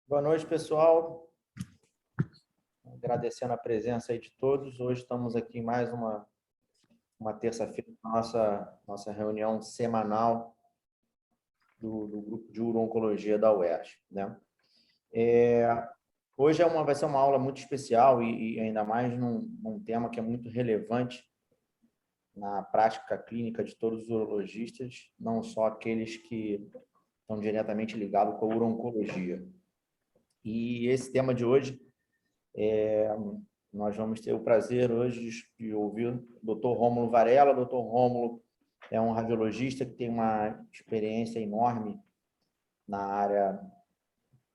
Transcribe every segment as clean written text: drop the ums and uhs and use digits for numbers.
Boa noite, pessoal. Agradecendo a presença aí de todos. Hoje estamos aqui em mais uma terça-feira, nossa reunião semanal do grupo de urologia da UERJ, né? Hoje vai ser uma aula muito especial e ainda mais num tema que é muito relevante na prática clínica de todos os urologistas, não só aqueles que estão diretamente ligados com a urologia. E esse tema de hoje nós vamos ter o prazer hoje de ouvir o Dr. Rômulo Varela. O Dr. Rômulo é um radiologista que tem uma experiência enorme na área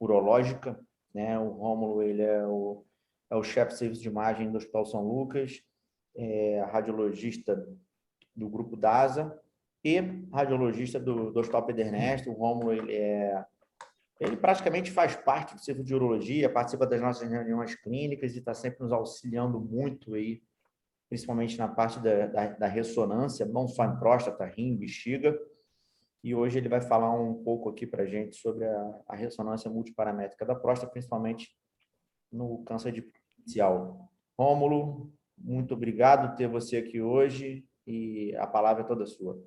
urológica, né? O Rômulo ele é o chefe de serviço de imagem do Hospital São Lucas, radiologista do grupo DASA e radiologista do Hospital Pedro Ernesto. O Rômulo ele praticamente faz parte do Centro de Urologia, participa das nossas reuniões clínicas e está sempre nos auxiliando muito aí, principalmente na parte da ressonância, não só em próstata, rim, bexiga. E hoje ele vai falar um pouco aqui para a gente sobre a ressonância multiparamétrica da próstata, principalmente no câncer de inicial. Rômulo, muito obrigado por ter você aqui hoje e a palavra é toda sua.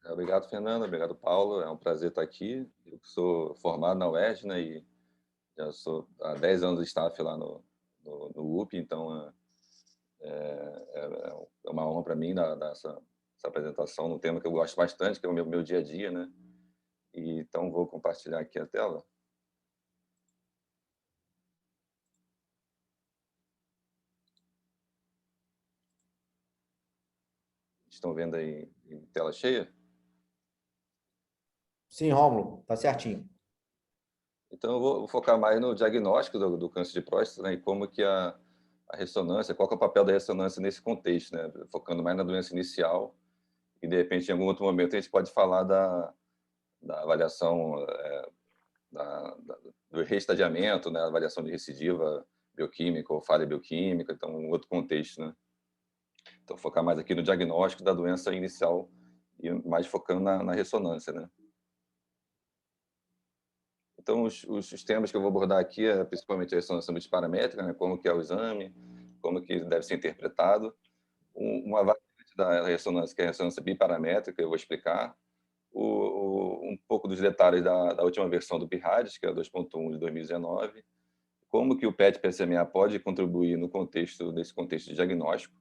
Obrigado, Fernando. Obrigado, Paulo. É um prazer estar aqui. Eu sou formado na UERJ, né, e já sou há 10 anos de staff lá no UP, então é uma honra para mim dar essa apresentação no tema que eu gosto bastante, que é o meu dia a dia, né? E, então, vou compartilhar aqui a tela. Estão vendo aí em tela cheia? Sim, Rômulo, está certinho. Então, eu vou focar mais no diagnóstico do câncer de próstata, né, e como que a ressonância, qual que é o papel da ressonância nesse contexto, né, focando mais na doença inicial, e, de repente, em algum outro momento, a gente pode falar da avaliação do reestadiamento, né, avaliação de recidiva bioquímica ou falha bioquímica, então, um outro contexto, né. Então, focar mais aqui no diagnóstico da doença inicial e mais focando na ressonância, né. Então, os temas que eu vou abordar aqui é principalmente a ressonância multiparamétrica, né, como que é o exame, como que deve ser interpretado, uma variante da ressonância, que é a ressonância biparamétrica, eu vou explicar, um pouco dos detalhes da última versão do PIRADS, que é a 2.1 de 2019, como que o PET-PSMA pode contribuir nesse contexto de diagnóstico,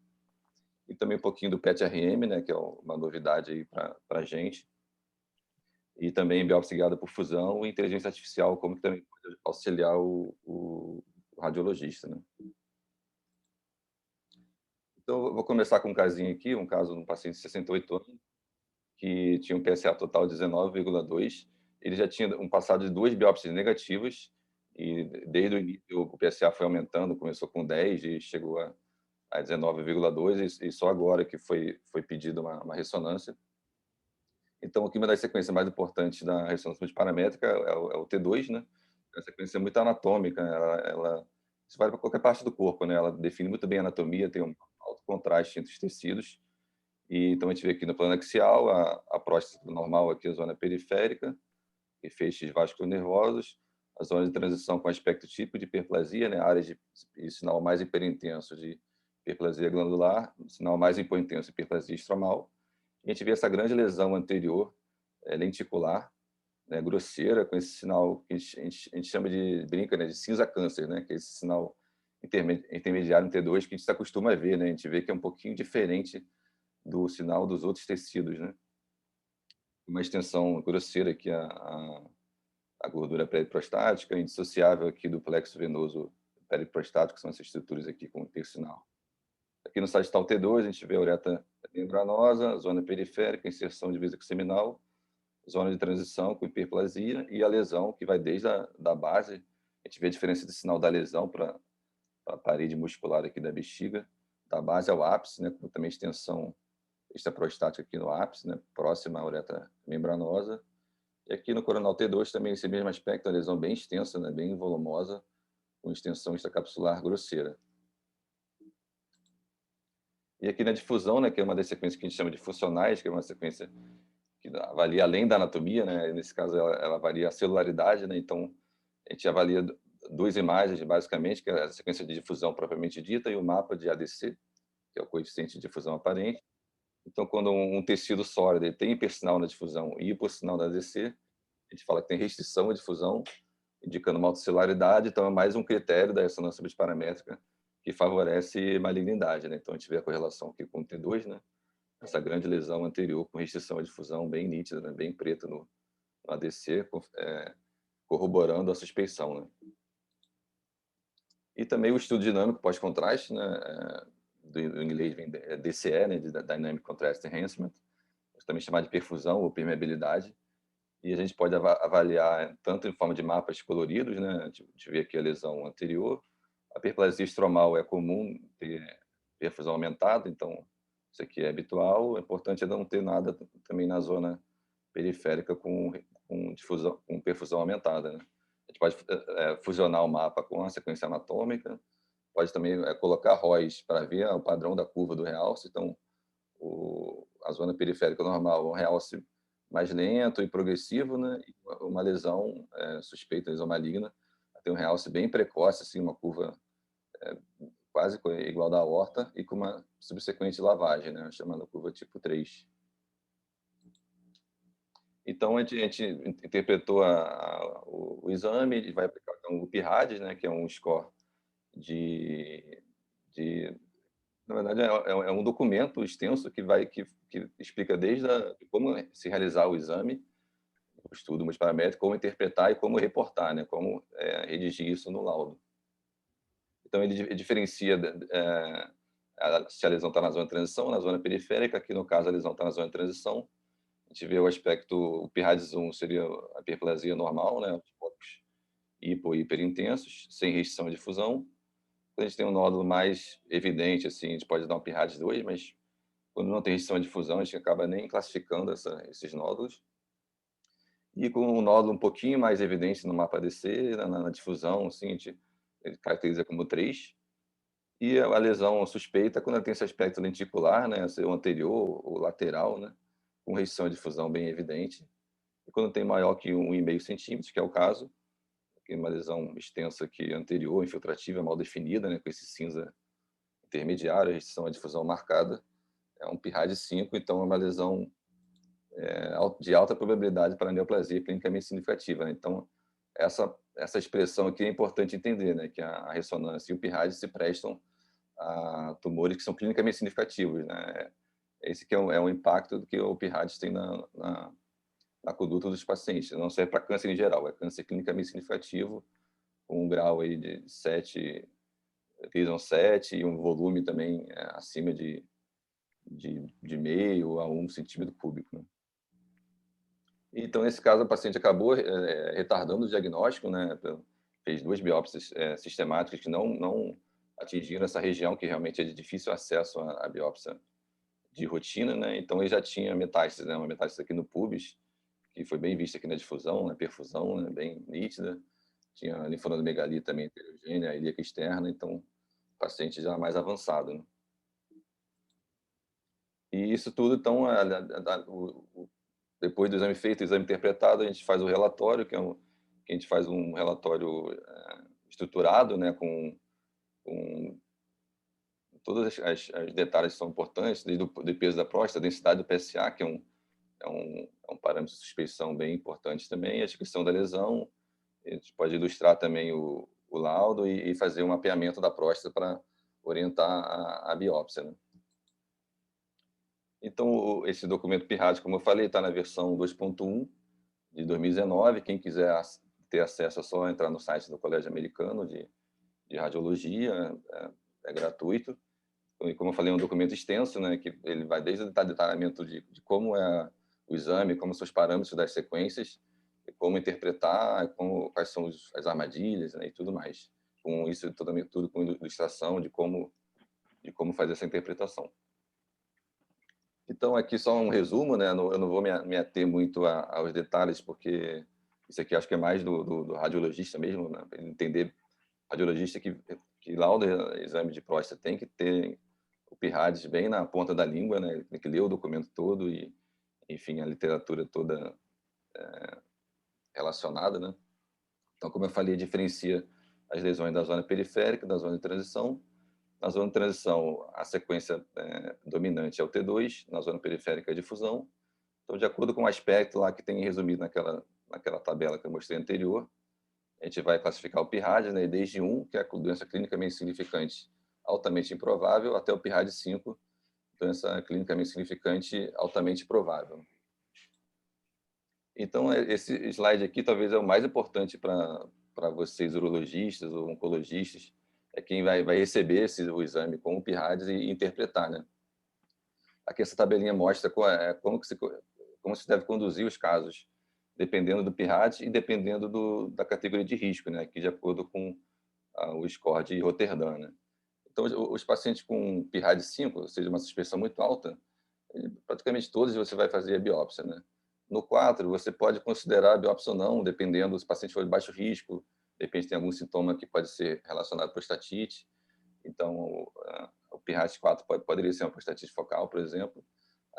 e também um pouquinho do PET-RM, né, que é uma novidade aí para a gente, e também biópsia guiada por fusão e inteligência artificial, como que também pode auxiliar o radiologista, né? Então, eu vou começar com um casinho aqui, um caso de um paciente de 68 anos, que tinha um PSA total de 19,2. Ele já tinha um passado de 2 biópsias negativas, e desde o início o PSA foi aumentando, começou com 10 e chegou a 19,2, e só agora que foi pedida uma ressonância. Então, aqui uma das sequências mais importantes da ressonância multiparamétrica é o T2, né? É uma sequência muito anatômica, ela se vale para qualquer parte do corpo, né? Ela define muito bem a anatomia, tem um alto contraste entre os tecidos. E então a gente vê aqui no plano axial a próstata normal, aqui a zona periférica, e feixes vasculonervosos, a zona de transição com aspecto típico de hiperplasia, né? Áreas de sinal mais hiperintenso de hiperplasia glandular, sinal mais hipointenso de hiperplasia estromal. A gente vê essa grande lesão anterior, lenticular, né, grosseira, com esse sinal que a gente chama brinca, né, de cinza câncer, né, que é esse sinal intermediário no T2 que a gente se acostuma a ver, né, a gente vê que é um pouquinho diferente do sinal dos outros tecidos, né. Uma extensão grosseira aqui, a gordura periprostática, indissociável aqui do plexo venoso periprostático, que são essas estruturas aqui com o tercinal. Aqui no sagital T2, a gente vê a uretra membranosa, zona periférica, inserção de vesícula seminal, zona de transição com hiperplasia e a lesão que vai desde da base. A gente vê a diferença de sinal da lesão para a parede muscular aqui da bexiga, da base ao ápice, né, com também extensão extraprostática aqui no ápice, né, próxima à uretra membranosa. E aqui no coronal T2 também esse mesmo aspecto, a lesão bem extensa, né, bem volumosa, com extensão extracapsular grosseira. E aqui na difusão, né, que é uma das sequências que a gente chama de funcionais, que é uma sequência que avalia além da anatomia, né, nesse caso ela avalia a celularidade, né, então A gente avalia duas imagens, basicamente, que é a sequência de difusão propriamente dita e o mapa de ADC, que é o coeficiente de difusão aparente. Então, quando um tecido sólido ele tem hipersinal na difusão e hipossinal na ADC, a gente fala que tem restrição à difusão, indicando uma autocelaridade, então é mais um critério da ressonância multiparamétrica que favorece malignidade, né? Então, a gente vê a correlação aqui com o T2, né? Essa grande lesão anterior com restrição à difusão bem nítida, né? Bem preta no ADC, corroborando a suspeição, né? E também o estudo dinâmico pós-contraste, né? Do inglês vem DCE, né? De Dynamic Contrast Enhancement, também chamado de perfusão ou permeabilidade, e a gente pode avaliar tanto em forma de mapas coloridos, né? A gente vê aqui a lesão anterior. A hiperplasia estromal é comum ter perfusão aumentada, então isso aqui é habitual. O importante é não ter nada também na zona periférica com difusão, com perfusão aumentada, né? A gente pode fusionar o mapa com a sequência anatômica, pode também colocar ROIs para ver o padrão da curva do realce. Então, a zona periférica normal, um realce mais lento e progressivo, né? E uma lesão suspeita, lesão maligna, tem um realce bem precoce, assim, uma curva quase igual da aorta e com uma subsequente lavagem, né? Chamada curva tipo 3. Então, a gente interpretou o exame e vai aplicar o PIRADS, né? Que é um score na verdade, é um documento extenso que explica desde como se realizar o exame, o estudo multiparamétrico, como interpretar e como reportar, né? Como redigir isso no laudo. Então, ele diferencia se a lesão está na zona de transição ou na zona periférica. Aqui, no caso, a lesão está na zona de transição. A gente vê o aspecto, o PIRADS 1 seria a hiperplasia normal, né? Os focos hipo e hiperintensos, sem restrição de difusão. Quando a gente tem um nódulo mais evidente, assim, a gente pode dar um PIRADS 2, mas quando não tem restrição de difusão, a gente acaba nem classificando esses nódulos. E com um nódulo um pouquinho mais evidente no mapa ADC, na difusão, assim, ele caracteriza como 3. E a lesão suspeita quando ela tem esse aspecto lenticular, né, o anterior ou lateral, né, com restrição de difusão bem evidente. E quando tem maior que 1,5 centímetros, que é o caso, que é uma lesão extensa aqui anterior, infiltrativa, mal definida, né, com esse cinza intermediário, restrição à difusão marcada, é um PIRADS 5, então é uma lesão de alta probabilidade para neoplasia clinicamente significativa, né? Então, essa expressão aqui é importante entender, né, que a ressonância e o PIRADS se prestam a tumores que são clinicamente significativos, né? Esse que é um impacto que o PIRADS tem na conduta dos pacientes. Não serve para câncer em geral, é câncer clinicamente significativo, com um grau aí de 7, Gleason 7, e um volume também acima de meio a 1 centímetro cúbico, né? Então, nesse caso, a paciente acabou retardando o diagnóstico, né? Fez 2 biópsias sistemáticas que não atingiram essa região, que realmente é de difícil acesso à biópsia de rotina, né? Então, ele já tinha metástase, né? Uma metástase aqui no pubis, que foi bem vista aqui na difusão, na perfusão, né? Bem nítida. Tinha linfonodomegalia também heterogênea, ilíaca externa, então, paciente já mais avançado, né? E isso tudo, então, depois do exame feito, exame interpretado, a gente faz o relatório, que a gente faz um relatório estruturado, né, com todos os detalhes que são importantes, desde o peso da próstata, a densidade do PSA, que é um parâmetro de suspeição bem importante também, a descrição da lesão. A gente pode ilustrar também o laudo e fazer um mapeamento da próstata para orientar a biópsia, né? Então, esse documento PIRADS, como eu falei, está na versão 2.1 de 2019. Quem quiser ter acesso é só entrar no site do Colégio Americano de Radiologia, é gratuito. E como eu falei, é um documento extenso, né, que ele vai desde o detalhamento de como é o exame, como são os parâmetros das sequências, como interpretar, quais são as armadilhas, né, e tudo mais. Com isso, tudo com ilustração de como fazer essa interpretação. Então, aqui só um resumo, né? Eu não vou me ater muito aos detalhes, porque isso aqui acho que é mais do radiologista mesmo, né? Para ele entender, radiologista que lauda exame de próstata tem que ter o PIRADS bem na ponta da língua, né? Tem que ler o documento todo e, enfim, a literatura toda relacionada, né? Então, como eu falei, diferencia as lesões da zona periférica, da zona de transição. Na zona de transição, a sequência dominante é o T2, na zona periférica é a difusão. Então, de acordo com o aspecto lá que tem resumido naquela tabela que eu mostrei anterior, a gente vai classificar o PIRAD, né, desde 1, que é a doença clinicamente significante altamente improvável, até o PIRAD 5, doença clinicamente significante altamente provável. Então, esse slide aqui talvez é o mais importante para vocês, urologistas ou oncologistas, é quem vai receber o exame com o PIRADS e interpretar, né? Aqui essa tabelinha mostra como se deve conduzir os casos, dependendo do PIRADS e dependendo da categoria de risco, né? Aqui de acordo com o score de Rotterdam, né? Então, os pacientes com PIRADS 5, ou seja, uma suspeição muito alta, praticamente todos você vai fazer a biópsia, né? No 4, você pode considerar a biópsia ou não, dependendo se o paciente for de baixo risco, de repente tem algum sintoma que pode ser relacionado à prostatite. Então, o PIRADS 4 poderia ser uma prostatite focal, por exemplo.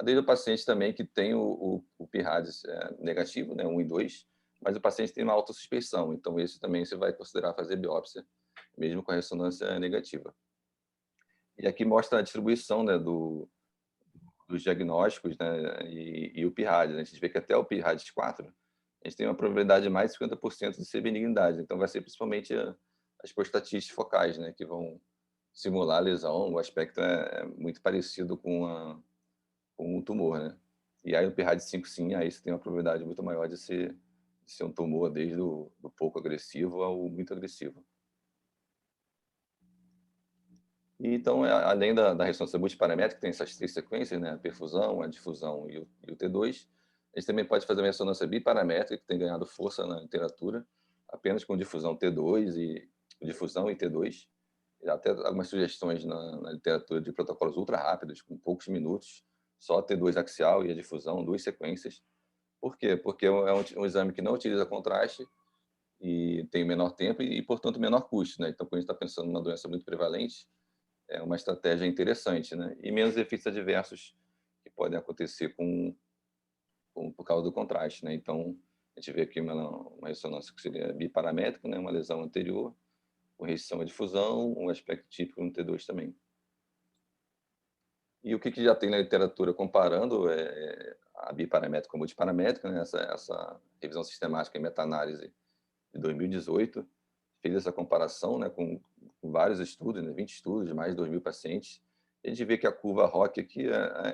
Desde o paciente também que tem o PIRADS negativo, né, 1 e 2, mas o paciente tem uma alta suspeição, então esse também você vai considerar fazer biópsia, mesmo com a ressonância negativa. E aqui mostra a distribuição, né, dos diagnósticos, né, e o PIRADS. A gente vê que até o PIRADS 4, a gente tem uma probabilidade de mais de 50% de ser benignidade. Então, vai ser principalmente as prostatites focais, né, que vão simular a lesão. O aspecto é muito parecido com um tumor, né? E aí, no PIRADS 5, sim, aí você tem uma probabilidade muito maior de ser um tumor, desde do pouco agressivo ao muito agressivo. Então, além da ressonância multiparamétrica, que tem essas 3 sequências, né? A perfusão, a difusão e o T2, a gente também pode fazer uma ressonância biparamétrica, que tem ganhado força na literatura, apenas com difusão T2 e difusão e T2. Até algumas sugestões na literatura de protocolos ultra rápidos, com poucos minutos, só T2 axial e a difusão, 2 sequências. Por quê? Porque é um exame que não utiliza contraste e tem menor tempo e, portanto, menor custo, né? Então, quando a gente está pensando numa doença muito prevalente, é uma estratégia interessante, né? E menos efeitos adversos que podem acontecer por causa do contraste, né? Então, a gente vê aqui uma ressonância que seria biparamétrica, né? Uma lesão anterior, com restrição à difusão, um aspecto típico no T2 também. E o que já tem na literatura comparando a biparamétrica com a multiparamétrica, né? Essa revisão sistemática em meta-análise de 2018 fez essa comparação, né, com vários estudos, né, 20 estudos, de mais de 2.000 pacientes. A gente vê que a curva ROC aqui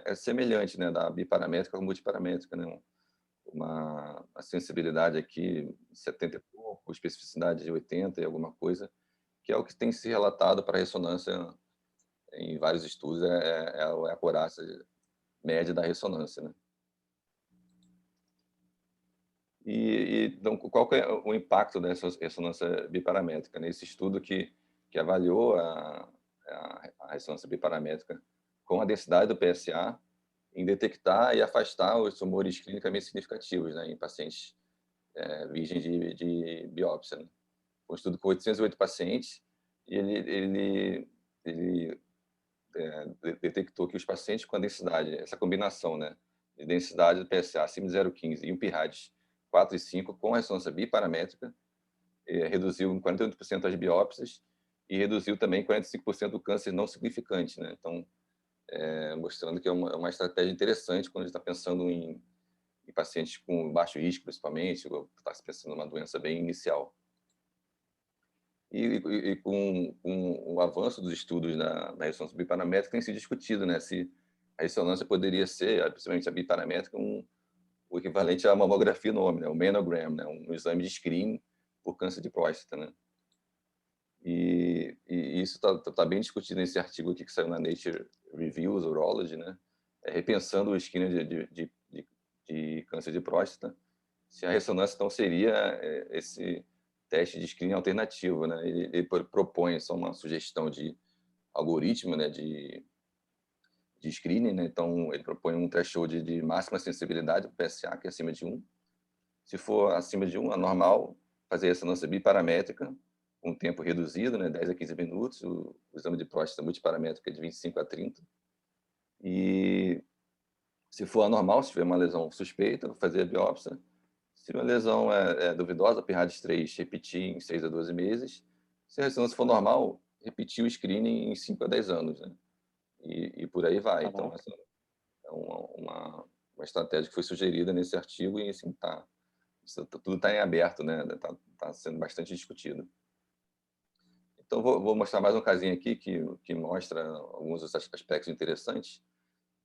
é semelhante, né, da biparamétrica com multiparamétrica, né? A sensibilidade aqui 70 e pouco, especificidade de 80 e alguma coisa, que é o que tem se relatado para a ressonância em vários estudos, é a acurácia média da ressonância, né? Então, qual que é o impacto dessa ressonância biparamétrica? Nesse estudo que avaliou a ressonância biparamétrica com a densidade do PSA em detectar e afastar os tumores clinicamente significativos, né, em pacientes virgens de biópsia, né? Um estudo com 808 pacientes e ele detectou que os pacientes com a densidade, essa combinação, né, de densidade do PSA acima de 0,15 e um PIRADS 4 e 5 com ressonância biparamétrica, reduziu em 48% as biópsias e reduziu também 45% do câncer não significante, né? Então, mostrando que é uma estratégia interessante quando a gente está pensando em pacientes com baixo risco, principalmente, ou está pensando numa doença bem inicial. E com o avanço dos estudos na ressonância biparamétrica, tem se discutido, né, se a ressonância poderia ser, principalmente a biparamétrica, o equivalente à mamografia no homem, né, o manogram, né, um exame de screening por câncer de próstata, né? E isso está bem discutido nesse artigo aqui que saiu na Nature Reviews Urology, né? Repensando o screening de câncer de próstata, se a ressonância então seria esse teste de screening alternativo, né? Ele propõe só uma sugestão de algoritmo, né, de screening, né? Então ele propõe um threshold de máxima sensibilidade para PSA, que é acima de 1. Se for acima de 1, é normal fazer ressonância biparamétrica, com tempo reduzido, né, 10 a 15 minutos, o exame de próstata multiparamétrica de 25 a 30. E se for anormal, se tiver uma lesão suspeita, fazer a biópsia. Se uma lesão é duvidosa, PIRADS 3, repetir em 6 a 12 meses. Se a ressonância for normal, repetir o screening em 5 a 10 anos, né? E por aí vai. Então, essa é uma estratégia que foi sugerida nesse artigo e, assim, tudo está em aberto, né? Tá sendo bastante discutido. Então, vou mostrar mais um casinho aqui que mostra alguns aspectos interessantes.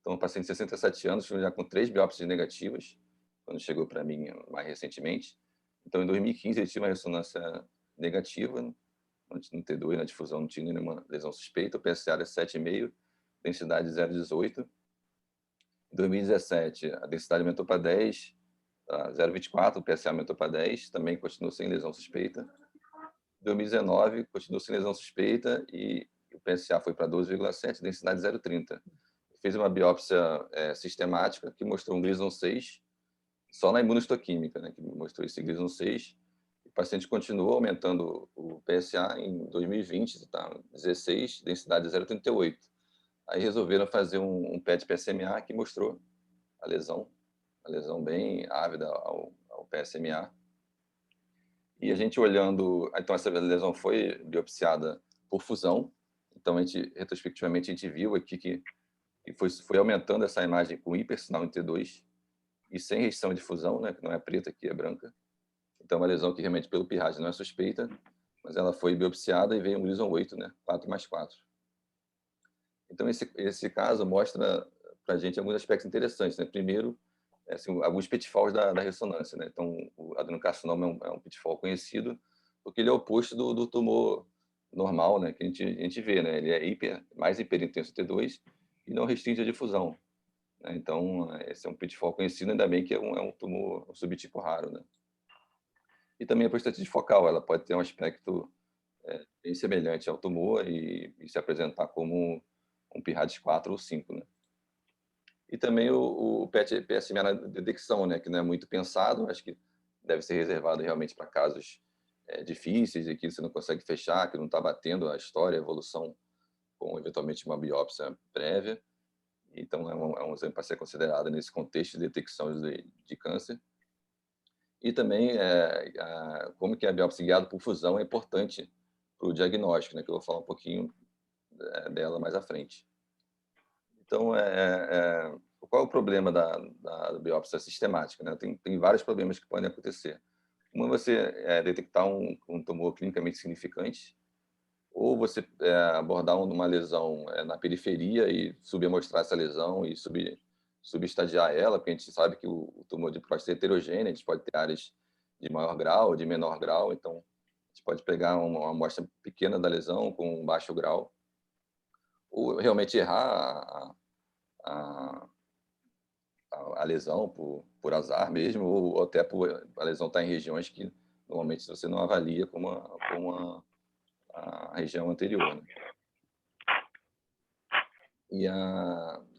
Então, um paciente de 67 anos, já com 3 biópsias negativas, quando chegou para mim mais recentemente. Então, em 2015, ele tinha uma ressonância negativa, no T2, na difusão não tinha nenhuma lesão suspeita, o PSA era 7,5, densidade 0,18. Em 2017, a densidade aumentou para 10, 0,24, o PSA aumentou para 10, também continuou sem lesão suspeita. Em 2019, continuou sem lesão suspeita e o PSA foi para 12,7, densidade 0,30. Fez uma biópsia sistemática que mostrou um Gleason 6, só na imunohistoquímica, né, que mostrou esse Gleason 6. O paciente continuou aumentando o PSA em 2020, tá? 16, densidade 0,38. Aí resolveram fazer um PET-PSMA que mostrou a lesão bem ávida ao PSMA. E a gente olhando, então essa lesão foi biopsiada por fusão, então retrospectivamente a gente viu aqui que foi aumentando essa imagem com hipersinal em T2 e sem restrição de fusão, né, que não é preta, aqui é branca. Então, uma lesão que realmente pelo PIRADS não é suspeita, mas ela foi biopsiada e veio um Gleason 8, né, 4+4. Então, esse caso mostra para a gente alguns aspectos interessantes, né? Primeiro, assim, alguns pitfalls da ressonância, né? Então, o adenocarcinoma é um pitfall conhecido, porque ele é o oposto do tumor normal, né, que a gente vê, né? Ele é mais hiperintenso T2 e não restringe a difusão. Então, esse é um pitfall conhecido, ainda bem que é um tumor, um subtipo raro, né? E também a prostatite focal, ela pode ter um aspecto bem semelhante ao tumor e se apresentar como um PIRADS 4 ou 5, né? E também o PSMA na detecção, né, que não é muito pensado, acho que deve ser reservado realmente para casos difíceis e que você não consegue fechar, que não está batendo a história, a evolução com eventualmente uma biópsia prévia. Então, é um exame para ser considerado nesse contexto de detecção de câncer. E também, como que a biópsia guiada por fusão é importante para o diagnóstico, né, que eu vou falar um pouquinho dela mais à frente. Então, qual é o problema da biópsia sistemática, né? Tem vários problemas que podem acontecer. Uma é você detectar um tumor clinicamente significante, ou você abordar uma lesão na periferia e subamostrar essa lesão e subestadiar ela, porque a gente sabe que o tumor de próstata é heterogêneo, a gente pode ter áreas de maior grau, de menor grau, então a gente pode pegar uma amostra pequena da lesão com um baixo grau, ou realmente errar a lesão por azar mesmo, ou até por a lesão estar em regiões que normalmente você não avalia como a região anterior, né?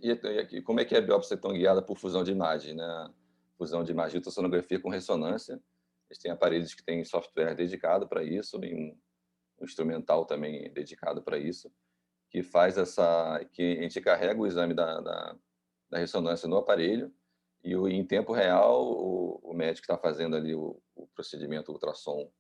E como é que a biópsia é tão guiada por fusão de imagem, né? Fusão de imagem de ultrassonografia com ressonância. Eles têm aparelhos que têm software dedicado para isso, e um instrumental também dedicado para isso, que a gente carrega o exame da ressonância no aparelho e em tempo real o médico está fazendo ali o procedimento ultrassom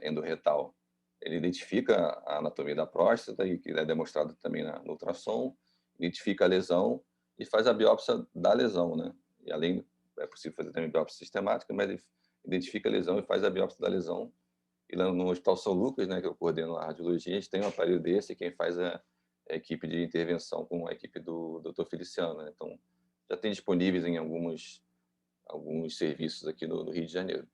endorretal. Ele identifica a anatomia da próstata, e que é demonstrado também no ultrassom, identifica a lesão e faz a biópsia da lesão, né? E além, é possível fazer também biópsia sistemática, mas ele identifica a lesão e faz a biópsia da lesão. E lá no Hospital São Lucas, né, que eu coordeno a radiologia, a gente tem um aparelho desse, e quem faz a equipe de intervenção com a equipe do Dr. Feliciano, né? Então, já tem disponíveis em alguns serviços aqui no Rio de Janeiro.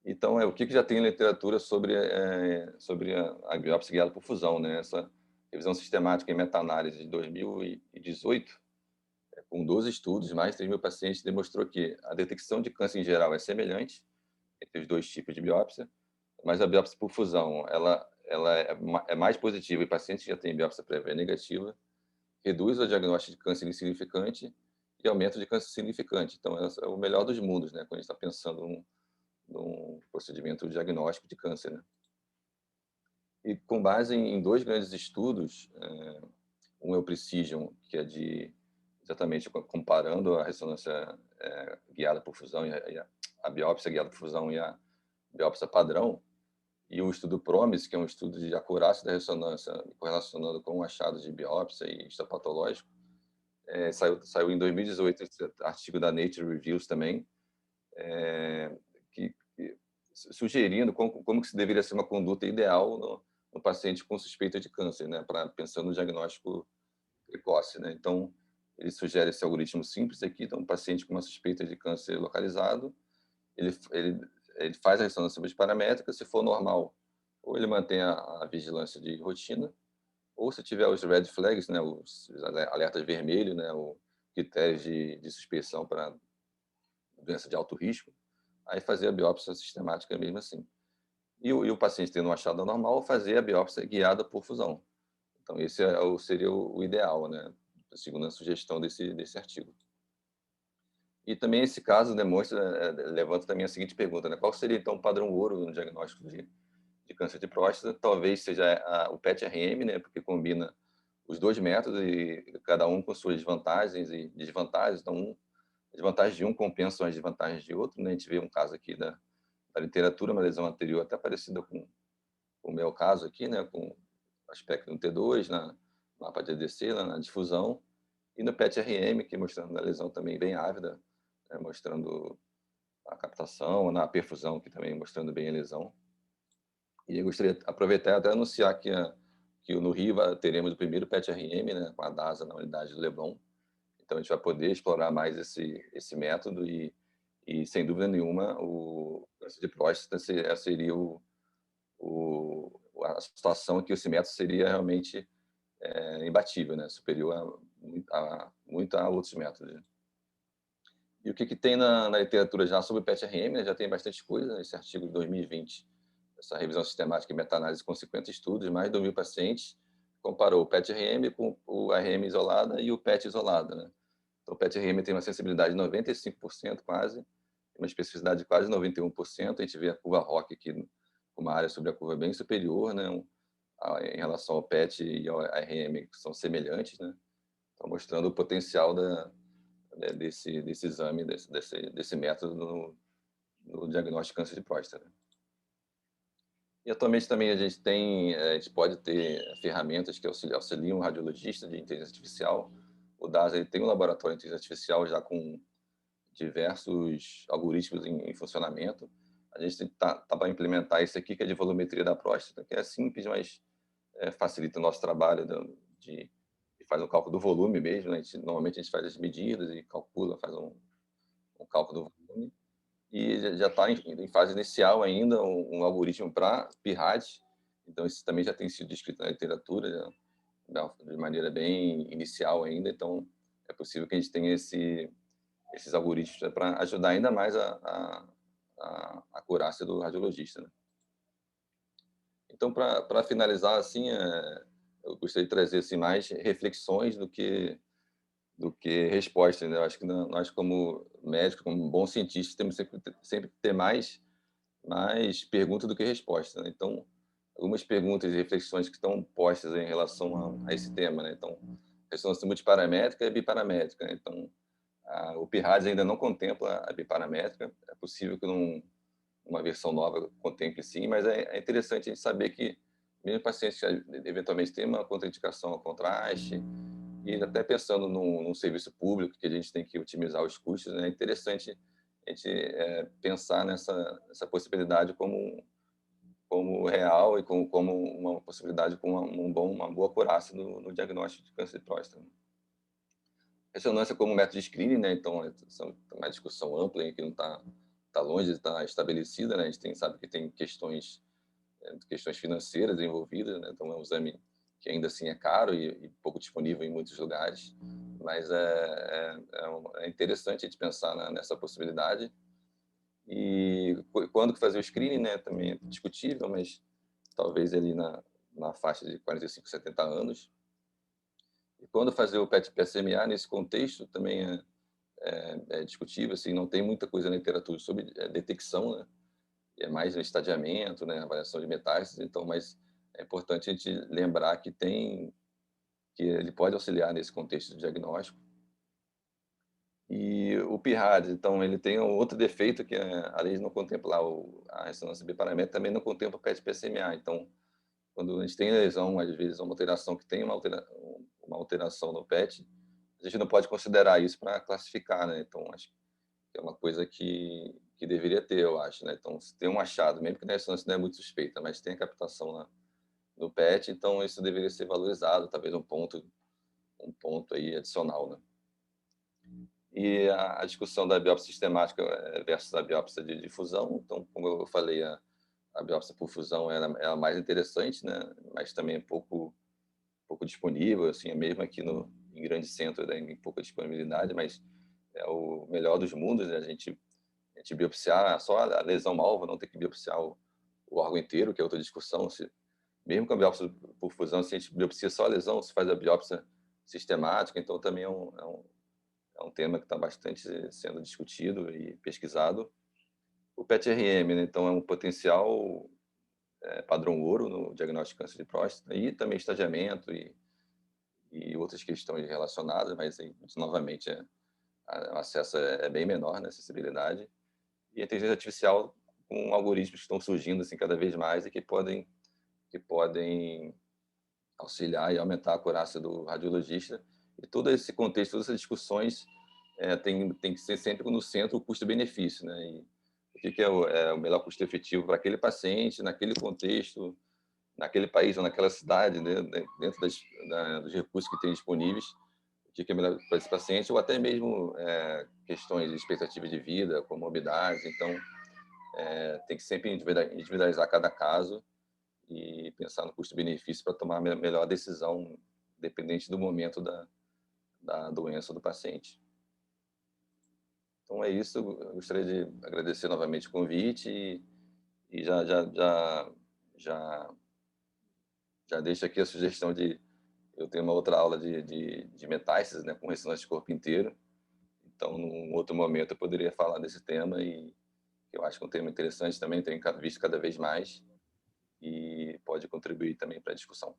Então, o que já tem em literatura sobre a biópsia guiada por fusão, né? Essa revisão sistemática em meta-análise de 2018, com 12 estudos, mais de 3.000 pacientes, demonstrou que a detecção de câncer em geral é semelhante entre os dois tipos de biópsia, mas a biópsia por fusão, ela é mais positiva em pacientes que já têm biópsia prévia negativa, reduz o diagnóstico de câncer insignificante e aumento de câncer significante. Então, é o melhor dos mundos, né? Quando a gente está pensando num procedimento diagnóstico de câncer, né? E com base em dois grandes estudos, um é o Precision, que é de exatamente comparando a ressonância guiada por fusão e a biópsia guiada por fusão e a biópsia padrão, e o estudo PROMIS, que é um estudo de acurácia da ressonância correlacionando com achados de biópsia e histopatológico, saiu em 2018 esse artigo da Nature Reviews também, que sugerindo como que se deveria ser uma conduta ideal no paciente com suspeita de câncer, né, pensando no diagnóstico precoce, né? Então, ele sugere esse algoritmo simples aqui, então, um paciente com uma suspeita de câncer localizado, ele faz a ressonância multiparamétrica, se for normal, ou ele mantém a vigilância de rotina, ou se tiver os red flags, né, os alertas vermelhos, né, os critérios de suspeição para doença de alto risco, aí fazer a biópsia sistemática mesmo assim. E o paciente tendo um achado anormal, fazer a biópsia guiada por fusão. Então, esse seria o ideal, né, segundo a sugestão desse artigo. E também esse caso demonstra, levanta também a seguinte pergunta, né, qual seria então o padrão ouro no diagnóstico de câncer de próstata? Talvez seja o PET-RM, né, porque combina os dois métodos e cada um com suas vantagens e desvantagens. Então, as vantagens de um compensam as desvantagens de outro, né? A gente vê um caso aqui da literatura, uma lesão anterior até parecida com o meu caso aqui, né, com aspecto no T2, na mapa de ADC, na difusão, e no PET-RM, que mostrando a lesão também bem ávida, né, mostrando a captação, na perfusão, que também mostrando bem a lesão. E eu gostaria de aproveitar e até anunciar que no Rio teremos o primeiro PET-RM, né, com a DASA na unidade do Leblon. Então, a gente vai poder explorar mais esse método e, sem dúvida nenhuma, o câncer de próstata seria a situação em que esse método seria realmente imbatível, né, superior muito a outros métodos. E o que tem na literatura já sobre o PET-RM, né, já tem bastante coisa, esse artigo de 2020, essa revisão sistemática e meta-análise com 50 estudos, mais de 2.000 pacientes, comparou o PET-RM com o RM isolada e o PET isolada, né? Então, o PET-RM tem uma sensibilidade de 95% quase, uma especificidade de quase 91%. A gente vê a curva ROC aqui, uma área sobre a curva bem superior, né, em relação ao PET e ao RM, que são semelhantes, né? Então, mostrando o potencial desse exame, desse método no diagnóstico de câncer de próstata. E atualmente também a gente pode ter ferramentas que auxiliam o radiologista de inteligência artificial. O DASA ele tem um laboratório de inteligência artificial já com diversos algoritmos em funcionamento. A gente está para implementar isso aqui, que é de volumetria da próstata, que é simples, mas facilita o nosso trabalho de faz um cálculo do volume mesmo, né? Normalmente a gente faz as medidas e calcula, faz um cálculo do volume. E já está em fase inicial ainda um algoritmo para PIRAD, então isso também já tem sido descrito na literatura de maneira bem inicial ainda, então é possível que a gente tenha esses algoritmos para ajudar ainda mais a acurácia do radiologista, né? Então, para finalizar, assim, eu gostaria de trazer assim, mais reflexões do que respostas, né? Eu acho que nós, como médicos, como bons cientistas, temos sempre que ter mais perguntas do que respostas, né? Então, algumas perguntas e reflexões que estão postas em relação a esse tema, né? Então, ressonância multiparamétrica e biparamétrica, né? Então, o PIRADS ainda não contempla a biparamétrica, é possível que uma versão nova contemple sim, mas é interessante a gente saber que mesmo pacientes que eventualmente têm uma contraindicação ao contraste, e até pensando num serviço público que a gente tem que otimizar os custos, né, é interessante a gente pensar nessa possibilidade como real e como uma possibilidade com uma boa acurácia no diagnóstico de câncer de próstata. Ressonância como método de screening, né? Então, é uma discussão ampla que não está longe de estar estabelecida, né? A gente sabe que tem questões financeiras envolvidas, né? Então, é um exame que ainda assim é caro e pouco disponível em muitos lugares, mas é interessante a gente pensar nessa possibilidade. E quando que fazer o screening, né? Também é discutível, mas talvez ali na faixa de 45, 70 anos. E quando fazer o PET-PSMA nesse contexto também é discutível, assim, não tem muita coisa na literatura sobre detecção, né? É mais no estadiamento, né? Avaliação de metástases, então, mas é importante a gente lembrar que ele pode auxiliar nesse contexto de diagnóstico. E o PIRAD, então, ele tem um outro defeito que a lei não contempla, a ressonância biparamétrica também não contempla o PET-PSMA. Então, quando a gente tem lesão, às vezes, uma alteração que tem uma alteração no PET, a gente não pode considerar isso para classificar, né? Então, acho que é uma coisa que deveria ter, eu acho, né? Então, se tem um achado, mesmo que a ressonância não é muito suspeita, mas tem a captação no PET, então isso deveria ser valorizado, talvez um ponto aí adicional, né? E a discussão da biópsia sistemática versus a biópsia de difusão, então, como eu falei, a biópsia por fusão é a mais interessante, né? Mas também é pouco disponível, assim, mesmo aqui em grande centro, né, em pouca disponibilidade, mas é o melhor dos mundos, né? A gente biopsiar só a lesão alvo, não ter que biopsiar o órgão inteiro, que é outra discussão. Mesmo com a biópsia por fusão, se a gente biopsia só a lesão, se faz a biópsia sistemática, então também é um tema que está bastante sendo discutido e pesquisado. O PET-RM, né, então, é um potencial padrão ouro no diagnóstico de câncer de próstata e também estadiamento e outras questões relacionadas, mas, novamente, o acesso é bem menor, né, acessibilidade. E a inteligência artificial com algoritmos que estão surgindo assim, cada vez mais e que podem auxiliar e aumentar a acurácia do radiologista. E todo esse contexto, todas essas discussões tem que ser sempre no centro o custo-benefício, né? E o que é o melhor custo efetivo para aquele paciente, naquele contexto, naquele país ou naquela cidade, né? Dentro dos recursos que tem disponíveis, o que é melhor para esse paciente, ou até mesmo questões de expectativa de vida, comorbidades. Então, tem que sempre individualizar cada caso e pensar no custo-benefício para tomar a melhor decisão, dependente do momento da doença do paciente. Então é isso, eu gostaria de agradecer novamente o convite e já deixo aqui a sugestão de eu ter uma outra aula de metástases, né, com ressonância de corpo inteiro. Então, num outro momento, eu poderia falar desse tema e eu acho que é um tema interessante também, tenho visto cada vez mais e pode contribuir também para a discussão.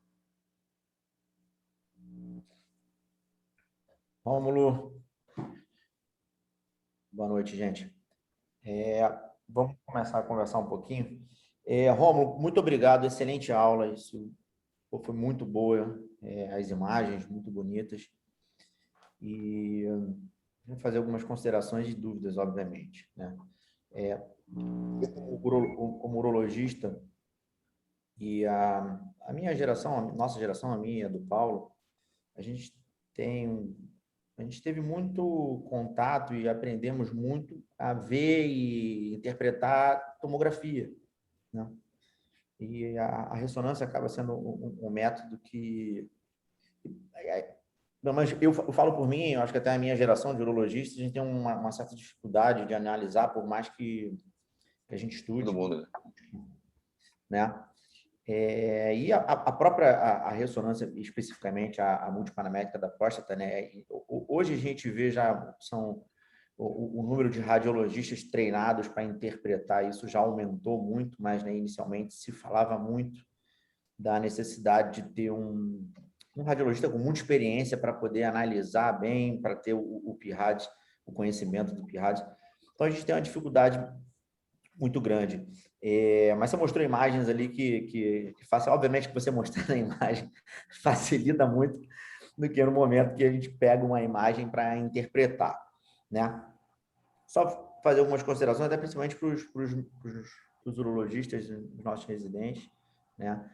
Rômulo, boa noite, gente. Vamos começar a conversar um pouquinho. Rômulo, muito obrigado, excelente aula, isso foi muito boa, as imagens muito bonitas. E vou fazer algumas considerações e dúvidas, obviamente, né? Eu, como urologista, e a minha geração, a nossa geração, a minha, do Paulo, a gente teve muito contato e aprendemos muito a ver e interpretar tomografia, né? E a ressonância acaba sendo um método que... Não, mas eu falo por mim, eu acho que até a minha geração de urologistas, a gente tem uma certa dificuldade de analisar, por mais que a gente estude, Todo mundo, né? E a própria ressonância, especificamente a multiparamétrica da próstata, né? Hoje a gente vê já o número de radiologistas treinados para interpretar isso já aumentou muito, mas, né, inicialmente se falava muito da necessidade de ter um radiologista com muita experiência para poder analisar bem, para ter o PIRAD, o conhecimento do PIRAD. Então, a gente tem uma dificuldade muito grande. Mas você mostrou imagens ali que obviamente que você mostrando a imagem facilita muito do que no momento que a gente pega uma imagem para interpretar, né? Só fazer algumas considerações, até principalmente para os urologistas, os nossos residentes, né?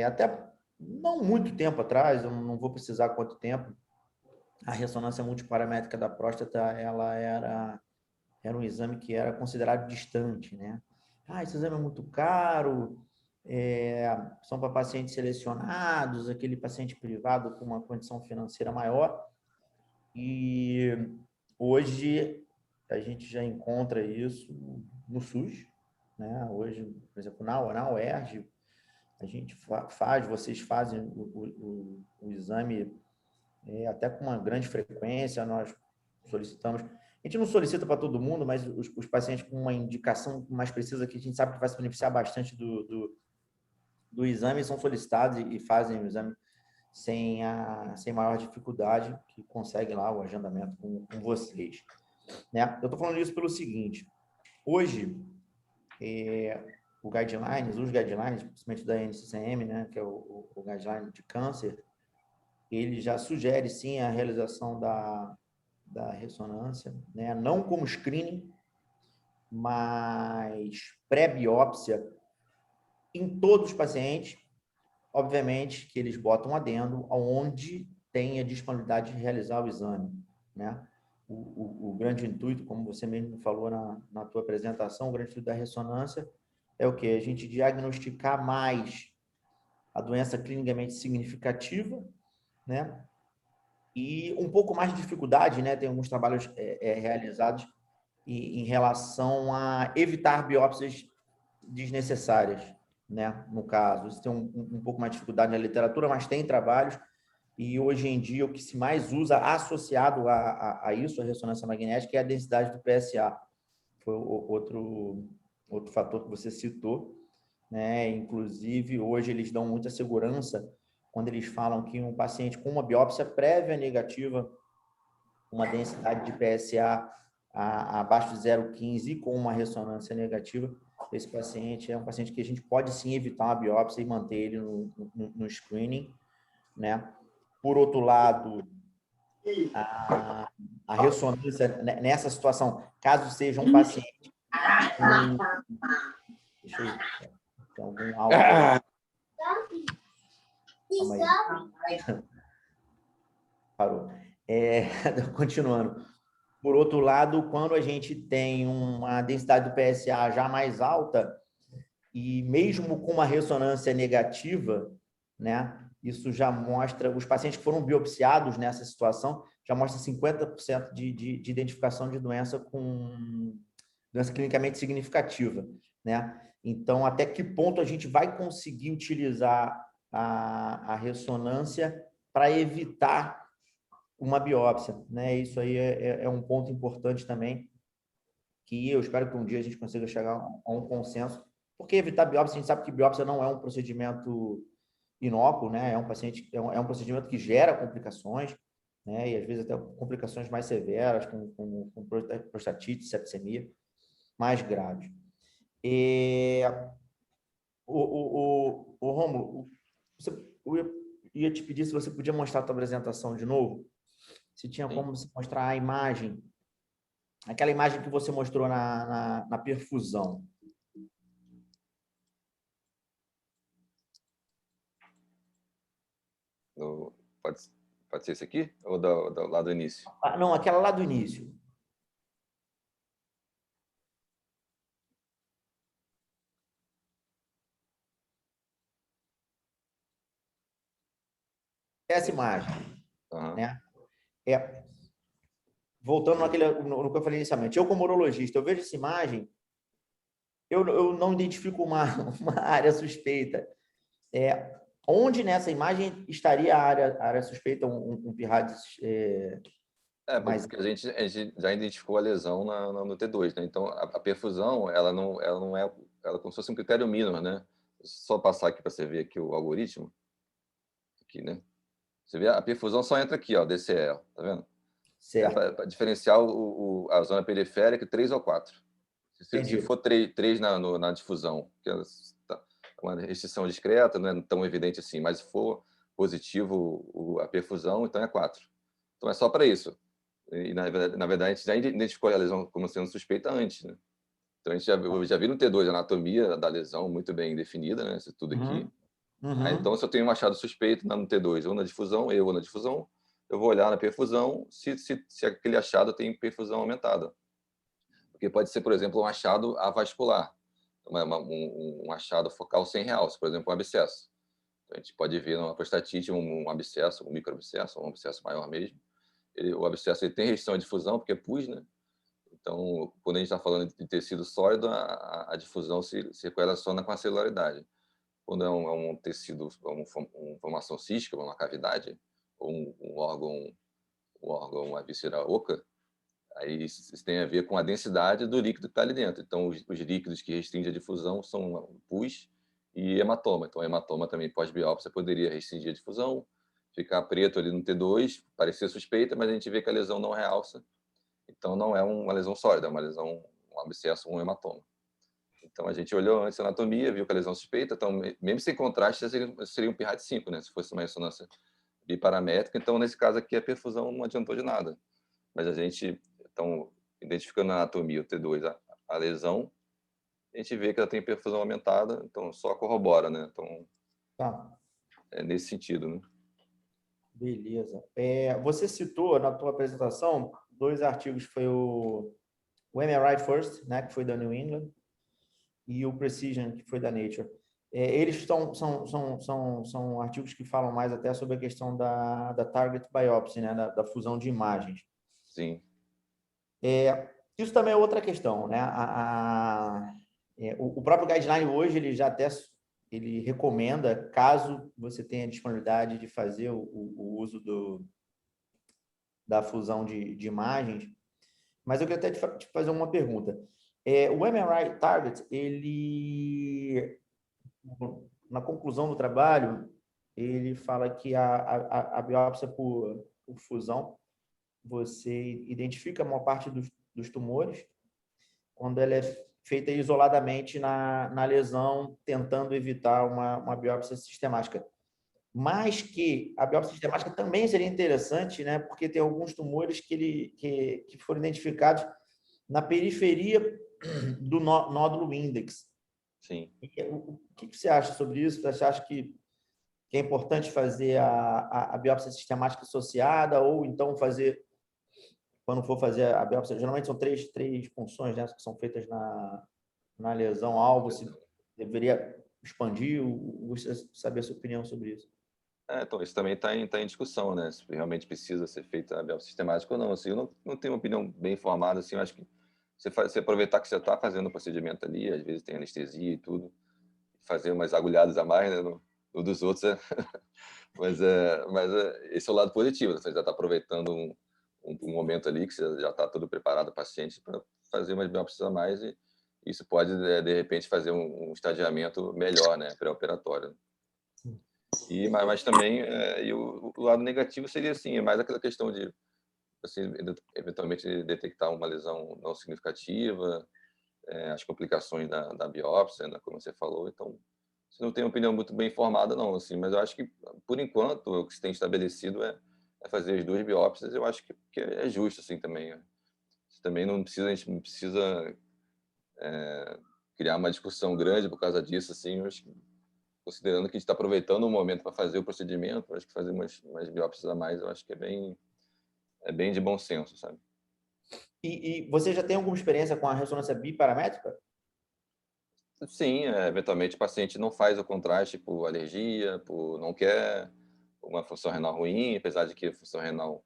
Até não muito tempo atrás, eu não vou precisar quanto tempo, a ressonância multiparamétrica da próstata, ela era um exame que era considerado distante, né? Esse exame é muito caro, são para pacientes selecionados, aquele paciente privado com uma condição financeira maior. E hoje a gente já encontra isso no SUS, né? Hoje, por exemplo, na UERJ, a gente vocês fazem o exame até com uma grande frequência, nós solicitamos. A gente não solicita para todo mundo, mas os pacientes com uma indicação mais precisa, que a gente sabe que vai se beneficiar bastante do exame, são solicitados e fazem o exame sem maior dificuldade, que consegue lá o agendamento com vocês. Né? Eu estou falando isso pelo seguinte, hoje, os guidelines, principalmente da NCCM, né, que é o guideline de câncer, ele já sugere, sim, a realização da ressonância, né, não como screening, mas pré-biópsia em todos os pacientes, obviamente que eles botam adendo aonde tem a disponibilidade de realizar o exame, né? O grande intuito, como você mesmo falou na tua apresentação, o grande intuito da ressonância é o quê? A gente diagnosticar mais a doença clinicamente significativa, né? E um pouco mais de dificuldade, né? Tem alguns trabalhos realizados em relação a evitar biópsias desnecessárias, né? No caso, isso tem um pouco mais de dificuldade na literatura, mas tem trabalhos, e hoje em dia o que se mais usa associado a isso, a ressonância magnética, é a densidade do PSA. Foi outro fator que você citou, né? Inclusive, hoje eles dão muita segurança quando eles falam que um paciente com uma biópsia prévia negativa, uma densidade de PSA abaixo de 0,15 e com uma ressonância negativa, esse paciente é um paciente que a gente pode sim evitar uma biópsia e manter ele no screening, né? Por outro lado, a ressonância nessa situação, caso seja um paciente deixa eu tem algum áudio aí. Calma aí. Parou. Continuando. Por outro lado, quando a gente tem uma densidade do PSA já mais alta, e mesmo com uma ressonância negativa, né, isso já mostra, os pacientes que foram biopsiados nessa situação, já mostra 50% de identificação de doença com doença clinicamente significativa, né? Então, até que ponto a gente vai conseguir utilizar a ressonância para evitar uma biópsia, né? Isso aí é um ponto importante também, que eu espero que um dia a gente consiga chegar a um consenso, porque evitar biópsia, a gente sabe que biópsia não é um procedimento inócuo, né? É um procedimento que gera complicações, né? E às vezes até complicações mais severas, com prostatite, septicemia, mais graves. Rômulo, eu ia te pedir se você podia mostrar a tua apresentação de novo, se tinha como você mostrar a imagem, aquela imagem que você mostrou na perfusão. Pode ser esse aqui? Ou do lado do início? Não, aquela lá do início. Essa imagem, né? Voltando no que eu falei inicialmente, eu como urologista, eu vejo essa imagem, eu não identifico uma área suspeita. Onde nessa imagem estaria a área suspeita, um Pirhades? Porque a gente já identificou a lesão no T2, né? Então, a perfusão, ela não é, ela é como se fosse um critério mínimo, né? Só passar aqui para você ver aqui o algoritmo. Aqui, né? Você vê, a perfusão só entra aqui, ó, DCE, tá vendo? Certo. Para diferenciar a zona periférica, 3 ou 4. Se for 3 na difusão, que é uma restrição discreta, não é tão evidente assim, mas se for positivo a perfusão, então é 4. Então é só para isso. E, na verdade, a gente já identificou a lesão como sendo suspeita antes, né? Então, a gente já viu no T2 a anatomia da lesão muito bem definida, né? Isso tudo aqui. Aí, então, se eu tenho um achado suspeito no T2 ou na difusão, eu vou olhar na perfusão se aquele achado tem perfusão aumentada. Porque pode ser, por exemplo, um achado avascular, um achado focal sem realce, por exemplo, um abscesso. Então, a gente pode ver numa prostatite um abscesso, um microabscesso, um abscesso maior mesmo. O abscesso ele tem restrição à difusão, porque é pus, né? Então, quando a gente está falando de tecido sólido, a difusão se correlaciona com a celularidade. Quando é um tecido, uma formação cística, uma cavidade, ou um órgão, uma víscera oca, aí isso tem a ver com a densidade do líquido que está ali dentro. Então, os líquidos que restringem a difusão são pus e hematoma. Então, hematoma também pós-biópsia poderia restringir a difusão. ficar preto ali no T2, parecer suspeita, mas a gente vê que a lesão não realça. Então, não é uma lesão sólida, é uma lesão, um abscesso, um hematoma. Então, a gente olhou antes a anatomia, viu que a lesão suspeita. Então, mesmo sem contraste, seria um PIRAD 5, né? Se fosse uma ressonância biparamétrica. Então, nesse caso aqui, a perfusão não adiantou de nada. Mas a gente, então, identificando na anatomia o T2, a lesão, a gente vê que ela tem perfusão aumentada, então só corrobora, né? Então, Tá, é nesse sentido, né? beleza. Você citou na tua apresentação 2 artigos, foi o MRI First, né, que foi da New England, e o Precision, que foi da Nature. Eles são artigos que falam mais até sobre a questão da target biopsy, né, da fusão de imagens. Sim. Isso também é outra questão, né? O próprio guideline hoje ele já até ele recomenda, caso você tenha disponibilidade de fazer o uso da fusão de imagens, mas eu queria até te fazer uma pergunta. O MRI Target, ele, na conclusão do trabalho, ele fala que a biópsia por fusão, você identifica a maior parte dos tumores quando ela é feita isoladamente na lesão, tentando evitar uma biópsia sistemática. Mas que a biópsia sistemática também seria interessante, né? Porque tem alguns tumores que foram identificados na periferia do nódulo índex. Sim. O que você acha sobre isso? Você acha que é importante fazer a biópsia sistemática associada ou então fazer, quando for fazer a biópsia, geralmente são três punções, né, que são feitas na lesão alvo, se deveria expandir, gostaria de saber a sua opinião sobre isso. Então, isso também está em discussão, né? Se realmente precisa ser feita a biópsia sistemática ou não. Assim, eu não tenho uma opinião bem formada, assim, eu acho que você aproveitar que você está fazendo o procedimento ali, às vezes tem anestesia e tudo, fazer umas agulhadas a mais, né, no dos outros, mas esse é o lado positivo, né? Você já está aproveitando um momento ali que você já está todo preparado o paciente para fazer umas biópsias a mais e isso pode, de repente, fazer um estadiamento melhor, né, pré-operatório. Mas também o lado negativo seria assim, é mais aquela questão de você eventualmente detectar uma lesão não significativa, as complicações da biópsia, né, como você falou. Então, você não tem uma opinião muito bem formada, não, assim, mas eu acho que, por enquanto, o que se tem estabelecido é fazer as 2 biópsias. Eu acho que é justo, assim, também. Né? Também não precisa, a gente não precisa criar uma discussão grande por causa disso, assim. Eu acho que, considerando que a gente está aproveitando o momento para fazer o procedimento, eu acho que fazer umas biópsias a mais, eu acho que é bem de bom senso, sabe? E você já tem alguma experiência com a ressonância biparamétrica? Sim, eventualmente o paciente não faz o contraste por alergia, por não quer, uma função renal ruim, apesar de que a função renal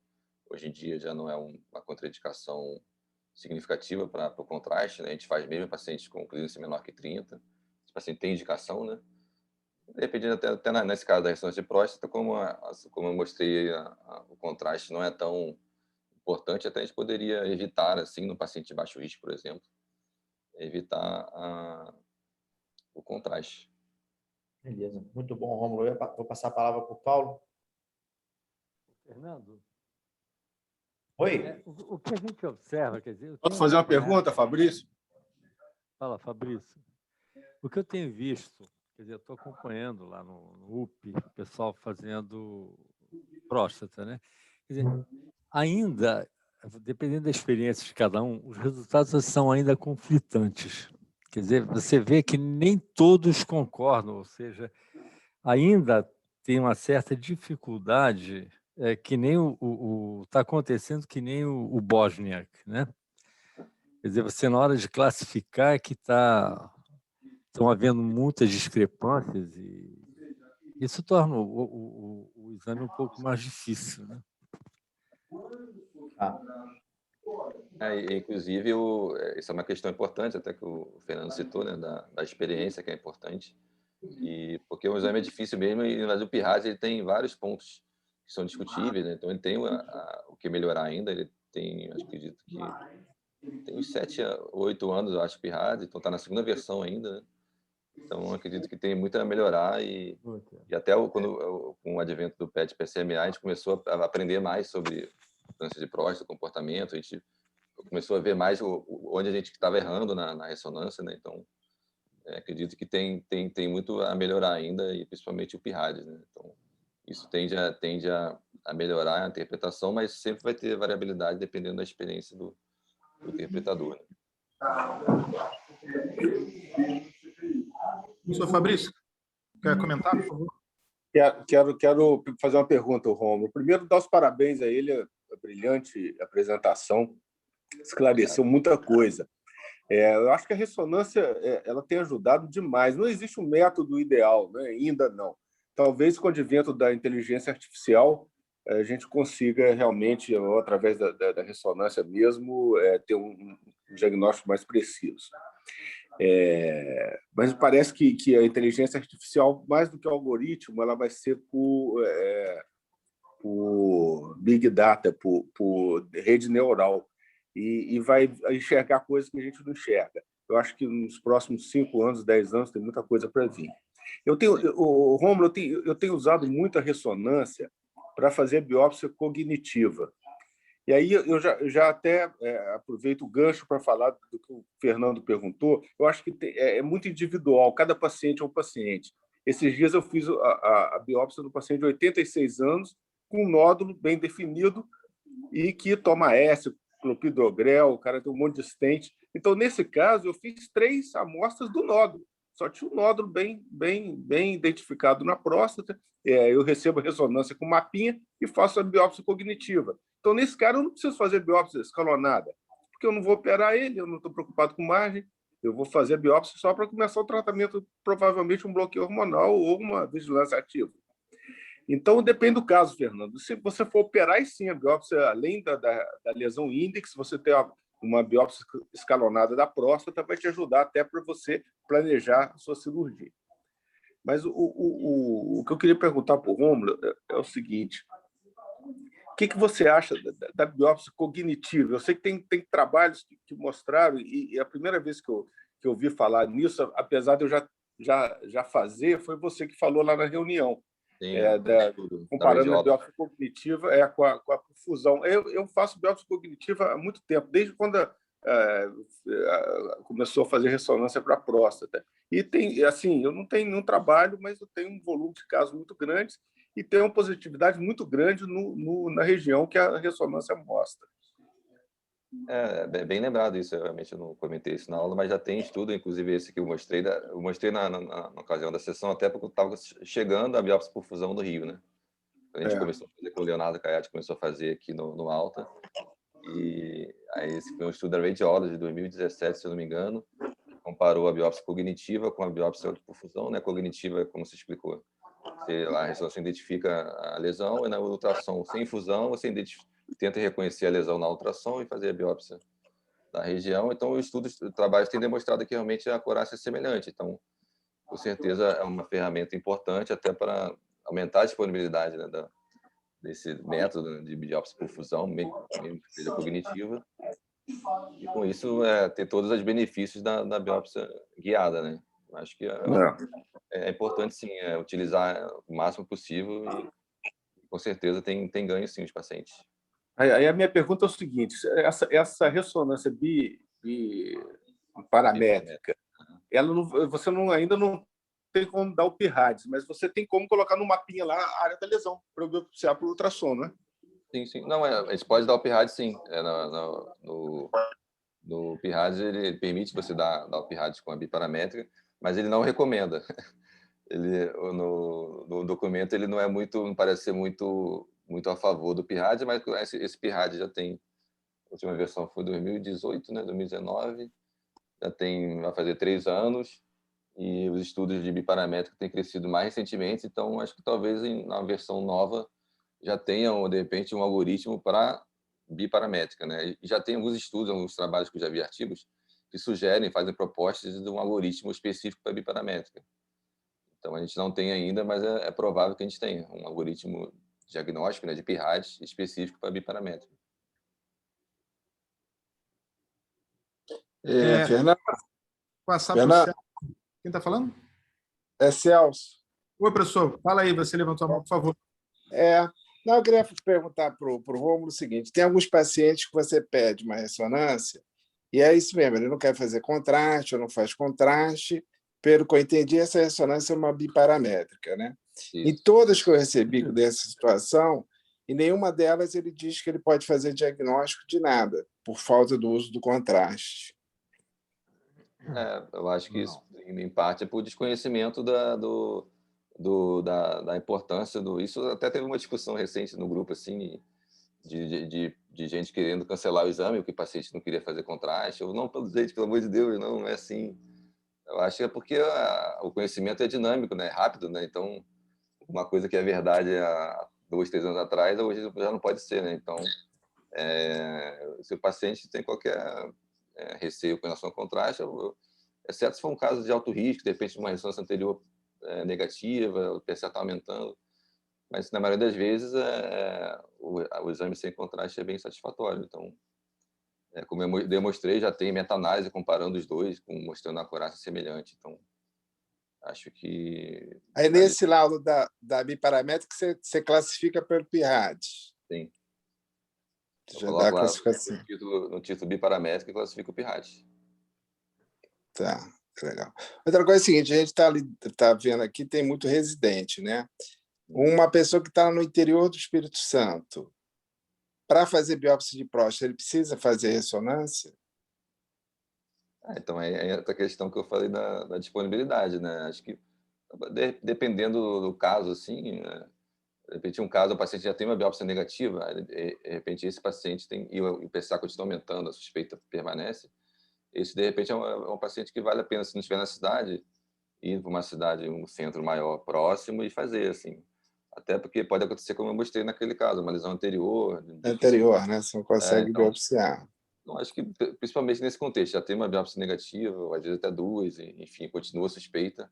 hoje em dia já não é uma contraindicação significativa para o contraste, né? A gente faz mesmo em pacientes com clínica menor que 30, esse paciente tem indicação, né? Dependendo até nesse caso da ressonância de próstata, como eu mostrei, o contraste não é tão importante, até a gente poderia evitar, assim, no paciente de baixo risco, por exemplo, evitar o contraste. Beleza, muito bom, Rômulo. Eu vou passar a palavra para o Paulo. Fernando, Oi? o que a gente observa, quer dizer... Posso fazer uma pergunta, Fabrício? Fala, Fabrício. O que eu tenho visto, quer dizer, eu estou acompanhando lá no UP, o pessoal fazendo próstata, né? Quer dizer, ainda, dependendo da experiência de cada um, os resultados são ainda conflitantes. Quer dizer, você vê que nem todos concordam, ou seja, ainda tem uma certa dificuldade, que nem está acontecendo que nem o Bosniak, né? Quer dizer, você na hora de classificar que estão havendo muitas discrepâncias e isso torna o exame um pouco mais difícil, né? Ah, Inclusive, isso é uma questão importante, até que o Fernando citou, né, da experiência, que é importante, porque o exame é difícil mesmo, mas o PIRAD ele tem vários pontos que são discutíveis, né? Então ele tem o que melhorar ainda, ele tem, acredito que tem uns 7 ou 8 anos, eu acho, PIRAD, então está na segunda versão ainda, né? Então, acredito que tem muito a melhorar e até com o advento do PET-PSMA, a gente começou a aprender mais sobre câncer de próstata, comportamento, a gente começou a ver mais onde a gente estava errando na ressonância, né? Então, acredito que tem muito a melhorar ainda, e principalmente o PIRADS, né? Então, isso tende a melhorar a interpretação, mas sempre vai ter variabilidade dependendo da experiência do interpretador, né? Professor Fabrício, quer comentar, por favor? Quero fazer uma pergunta ao Rômulo. Primeiro, dar os parabéns a ele, a brilhante apresentação, esclareceu muita coisa. Eu acho que a ressonância ela tem ajudado demais. Não existe um método ideal, né? Ainda não. Talvez com o advento da inteligência artificial a gente consiga realmente, ou através da ressonância mesmo, ter um diagnóstico mais preciso. Mas parece que a inteligência artificial, mais do que o algoritmo, ela vai ser por Big Data, por rede neural, e vai enxergar coisas que a gente não enxerga. Eu acho que nos próximos 5 anos, 10 anos, tem muita coisa para vir. Rômulo, eu tenho usado muito a ressonância para fazer biópsia cognitiva. E aí eu já até aproveito o gancho para falar do que o Fernando perguntou. Eu acho que é muito individual, cada paciente é um paciente. Esses dias eu fiz a biópsia do paciente de 86 anos, com um nódulo bem definido e que toma S, clopidogrel, o cara tem um monte de stent. Então, nesse caso, eu fiz 3 amostras do nódulo. Só tinha um nódulo bem identificado na próstata. Eu recebo a ressonância com mapinha e faço a biópsia cognitiva. Então, nesse cara, eu não preciso fazer biópsia escalonada, porque eu não vou operar ele, eu não estou preocupado com margem, eu vou fazer a biópsia só para começar o tratamento, provavelmente um bloqueio hormonal ou uma vigilância ativa. Então, depende do caso, Fernando. Se você for operar, e sim, a biópsia, além da lesão índex, você ter uma biópsia escalonada da próstata, vai te ajudar até para você planejar a sua cirurgia. Mas o que eu queria perguntar para o Rômulo é o seguinte: o que você acha da biópsia cognitiva? Eu sei que tem trabalhos que mostraram, e a primeira vez que eu ouvi falar nisso, apesar de eu já fazer, foi você que falou lá na reunião. Sim, comparando a biópsia cognitiva com a perfusão. Eu faço biópsia cognitiva há muito tempo, desde quando começou a fazer ressonância para a próstata. E tem, assim, eu não tenho nenhum trabalho, mas eu tenho um volume de casos muito grande e tenho uma positividade muito grande na região que a ressonância mostra. Bem lembrado isso, realmente eu não comentei isso na aula, mas já tem estudo, inclusive esse que eu mostrei na ocasião da sessão, até porque eu estava chegando a biópsia por fusão do Rio, né? A gente começou a fazer com o Leonardo Caiati, começou a fazer aqui no Alta, e aí esse foi um estudo da Radiology de 2017, se eu não me engano, comparou a biópsia cognitiva com a biópsia por fusão, né? Cognitiva, como você explicou, a ressonância identifica a lesão, e na ultrassom sem fusão, você tenta reconhecer a lesão na ultrassom e fazer a biópsia da região. Então, os trabalhos têm demonstrado que realmente a acurácia é semelhante. Então, com certeza, é uma ferramenta importante até para aumentar a disponibilidade, né, desse método de biópsia por fusão, mesmo que seja cognitiva. E, com isso, ter todos os benefícios da biópsia guiada, né? Acho que é importante, sim, utilizar o máximo possível e, com certeza, tem ganho, sim, os pacientes. Aí a minha pergunta é o seguinte: essa ressonância paramétrica, você ainda não tem como dar o PIRADS, mas você tem como colocar no mapinha lá a área da lesão para biopsiar por ultrassom, né? Sim. Não, a gente pode dar o PIRADS, sim. No PIRADS, ele permite você dar o PIRADS com a biparamétrica, mas ele não recomenda. No documento, ele não parece ser muito a favor do PIRADS, mas esse PIRADS já tem, a última versão foi 2018, né, 2019, vai fazer 3 anos, e os estudos de biparamétrica têm crescido mais recentemente, então acho que talvez na versão nova já tenham, de repente, um algoritmo para biparamétrica, né? E já tem alguns estudos, alguns trabalhos que eu já vi, artigos, que fazem propostas de um algoritmo específico para biparamétrica. Então, a gente não tem ainda, mas é provável que a gente tenha um algoritmo diagnóstico, né, de PIRADS específico para biparamétrica. Fernando, passar para o Celso. Quem está falando? É Celso. Oi, professor. Fala aí, você levantou a mão, por favor. Não, eu queria perguntar para o Rômulo o seguinte: tem alguns pacientes que você pede uma ressonância, e é isso mesmo, ele não quer fazer contraste, ou não faz contraste. Pelo que eu entendi, essa ressonância é uma biparamétrica, né? Em todas que eu recebi dessa situação, em nenhuma delas ele diz que ele pode fazer diagnóstico de nada, por falta do uso do contraste. Eu acho que isso, em parte, é por desconhecimento da importância do... Isso até teve uma discussão recente no grupo, assim, de gente querendo cancelar o exame, porque o paciente não queria fazer contraste. Eu, não, gente, pelo amor de Deus, não é assim. Eu acho que é porque o conhecimento é dinâmico, né? É rápido, né? Então, uma coisa que é verdade há 2, 3 anos atrás, hoje já não pode ser, né? Então, se o paciente tem qualquer receio com relação ao contraste, exceto se for um caso de alto risco, de repente uma ressonância anterior negativa, o PSA está aumentando, mas na maioria das vezes o exame sem contraste é bem satisfatório. Então, como eu demonstrei, já tem meta-análise comparando os dois, mostrando a acurácia semelhante. Então, acho que... Aí, nesse laudo da biparamétrica, você classifica pelo PIRAD. Sim. Já dá a classificação. No título biparamétrico, eu classifico o PIRAD. Tá, legal. Outra coisa é a seguinte: a gente está vendo aqui, tem muito residente, né? Uma pessoa que está no interior do Espírito Santo, para fazer biópsia de próstata, ele precisa fazer ressonância? Então, é outra questão que eu falei da disponibilidade, né? Acho que, dependendo do caso, assim, né? De repente, um caso, o paciente já tem uma biópsia negativa, de repente, esse paciente tem, e o PSA continua aumentando, a suspeita permanece, esse, de repente, é um paciente que vale a pena, se não estiver na cidade, ir para uma cidade, um centro maior próximo e fazer, assim. Até porque pode acontecer, como eu mostrei naquele caso, uma lesão anterior. Anterior, né? Você não consegue então, biopsiar. Então, acho que, principalmente nesse contexto, já tem uma biópsia negativa, ou às vezes até 2, enfim, continua suspeita.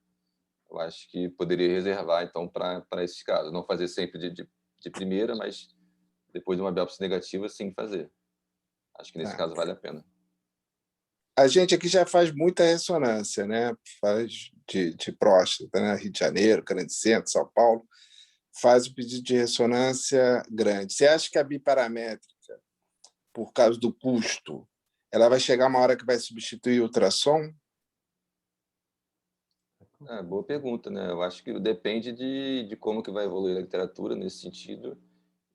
Eu acho que poderia reservar, então, para esses casos. Não fazer sempre de primeira, mas depois de uma biópsia negativa, sim fazer. Acho que nesse caso vale a pena. A gente aqui já faz muita ressonância, né? Faz de próstata, né? Rio de Janeiro, Grande Centro, São Paulo, faz o pedido de ressonância grande. Você acha que a biparamétrica, por causa do custo, ela vai chegar uma hora que vai substituir o ultrassom? Boa pergunta, né? Eu acho que depende de como que vai evoluir a literatura nesse sentido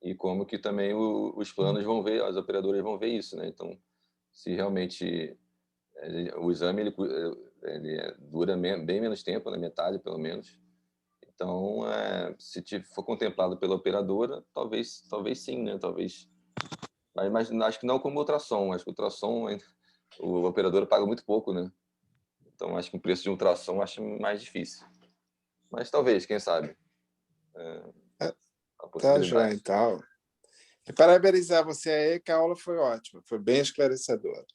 e como que também os planos vão ver, as operadoras vão ver isso, né? Então, se realmente o exame ele dura bem menos tempo, na metade pelo menos. Então, se for contemplado pela operadora, talvez sim, né? Talvez, mas acho que não como ultrassom. Acho que o ultrassom, o operador paga muito pouco, né? Então, acho que o preço de ultrassom acho mais difícil. Mas talvez, quem sabe? Tá, João, então. E parabenizar você aí, que a aula foi ótima, foi bem esclarecedora.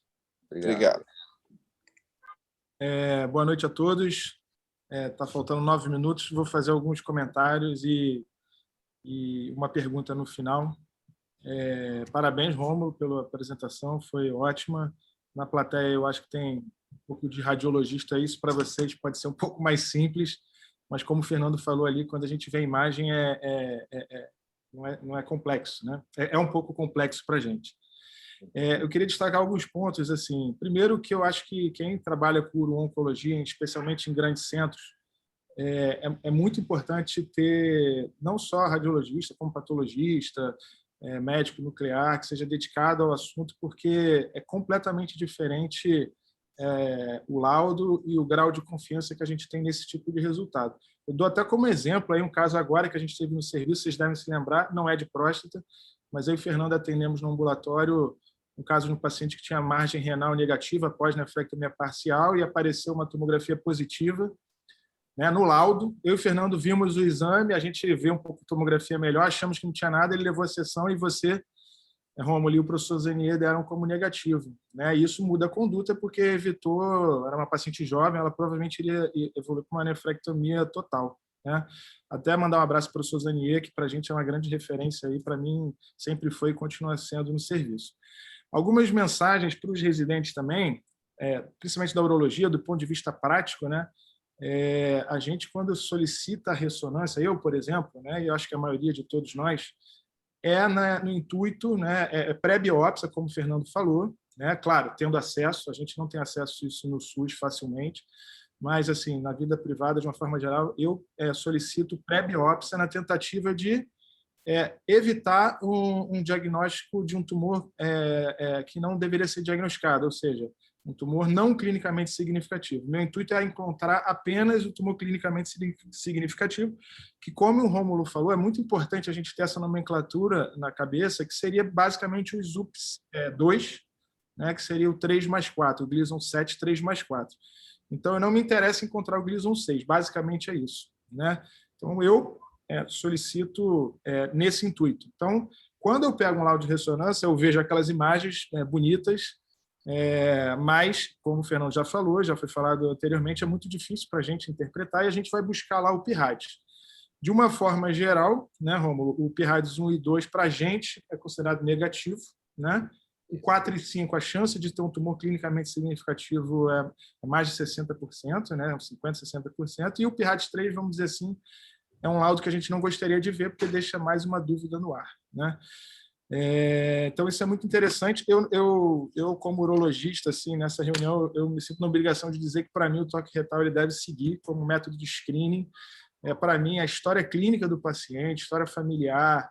Obrigado. Boa noite a todos. Está faltando 9 minutos, vou fazer alguns comentários e uma pergunta no final. Parabéns, Rômulo, pela apresentação, foi ótima. Na plateia, eu acho que tem um pouco de radiologista, isso para vocês pode ser um pouco mais simples, mas como o Fernando falou ali, quando a gente vê a imagem, não é complexo, né? É um pouco complexo para a gente. Eu queria destacar alguns pontos. Assim, primeiro, que eu acho que quem trabalha com uro-oncologia, especialmente em grandes centros, é muito importante ter não só radiologista, como patologista, médico nuclear, que seja dedicado ao assunto, porque é completamente diferente o laudo e o grau de confiança que a gente tem nesse tipo de resultado. Eu dou até como exemplo aí um caso agora que a gente teve no serviço, vocês devem se lembrar, não é de próstata, mas eu e o Fernando atendemos no ambulatório um caso de um paciente que tinha margem renal negativa após nefrectomia parcial e apareceu uma tomografia positiva, né, no laudo. Eu e o Fernando vimos o exame, a gente vê um pouco de tomografia melhor, achamos que não tinha nada, ele levou a sessão e você, Rômulo, e o professor Zenier deram como negativo, né? E isso muda a conduta porque evitou, era uma paciente jovem, ela provavelmente iria evoluir para uma nefrectomia total, né? Até mandar um abraço para o professor Zenier, que para a gente é uma grande referência aí, para mim sempre foi e continua sendo no serviço. Algumas mensagens para os residentes também, principalmente da urologia, do ponto de vista prático, né? a gente, quando solicita a ressonância, eu, por exemplo, né, e eu acho que a maioria de todos nós, no intuito, né, pré-biópsia, como o Fernando falou, né, claro, tendo acesso, a gente não tem acesso a isso no SUS facilmente, mas, assim, na vida privada, de uma forma geral, eu solicito pré-biópsia na tentativa de evitar um diagnóstico de um tumor que não deveria ser diagnosticado, ou seja, um tumor não clinicamente significativo. Meu intuito é encontrar apenas o tumor clinicamente significativo, que, como o Rômulo falou, é muito importante a gente ter essa nomenclatura na cabeça, que seria basicamente o ZUP2, né, que seria o 3+4, o Gleason 7, 3+4. Então, eu não me interessa em encontrar o Gleason 6, basicamente é isso, né? Então, eu solicito nesse intuito. Então, quando eu pego um laudo de ressonância, eu vejo aquelas imagens bonitas, mas, como o Fernando já falou, já foi falado anteriormente, é muito difícil para a gente interpretar e a gente vai buscar lá o PIRADS. De uma forma geral, né, Rômulo, o PIRADS 1 e 2 para a gente é considerado negativo, né? O 4 e 5, a chance de ter um tumor clinicamente significativo é mais de 60%, né? 50%, 60%, e o PIRADS 3, vamos dizer assim, é um laudo que a gente não gostaria de ver, porque deixa mais uma dúvida no ar, né? Então, isso é muito interessante. Eu como urologista, assim, nessa reunião, eu me sinto na obrigação de dizer que, para mim, o toque retal ele deve seguir como método de screening. Para mim, a história clínica do paciente, história familiar,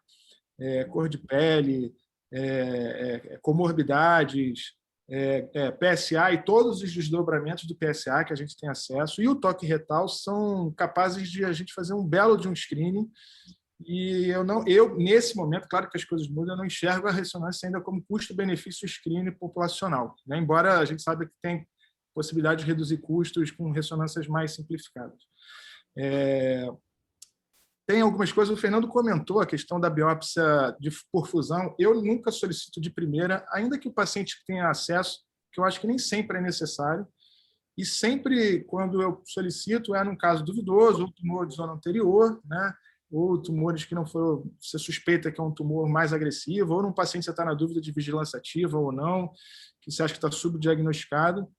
cor de pele, comorbidades, PSA e todos os desdobramentos do PSA que a gente tem acesso e o toque retal são capazes de a gente fazer um belo de um screening. E eu nesse momento, claro que as coisas mudam, eu não enxergo a ressonância ainda como custo-benefício screening populacional, né? Embora a gente saiba que tem possibilidade de reduzir custos com ressonâncias mais simplificadas. Tem algumas coisas, o Fernando comentou a questão da biópsia por fusão. Eu nunca solicito de primeira, ainda que o paciente tenha acesso, que eu acho que nem sempre é necessário, e sempre, quando eu solicito, num caso duvidoso, ou tumor de zona anterior, né? Ou tumores que não foram, você suspeita que é um tumor mais agressivo, ou num paciente que você está na dúvida de vigilância ativa ou não, que você acha que está subdiagnosticado.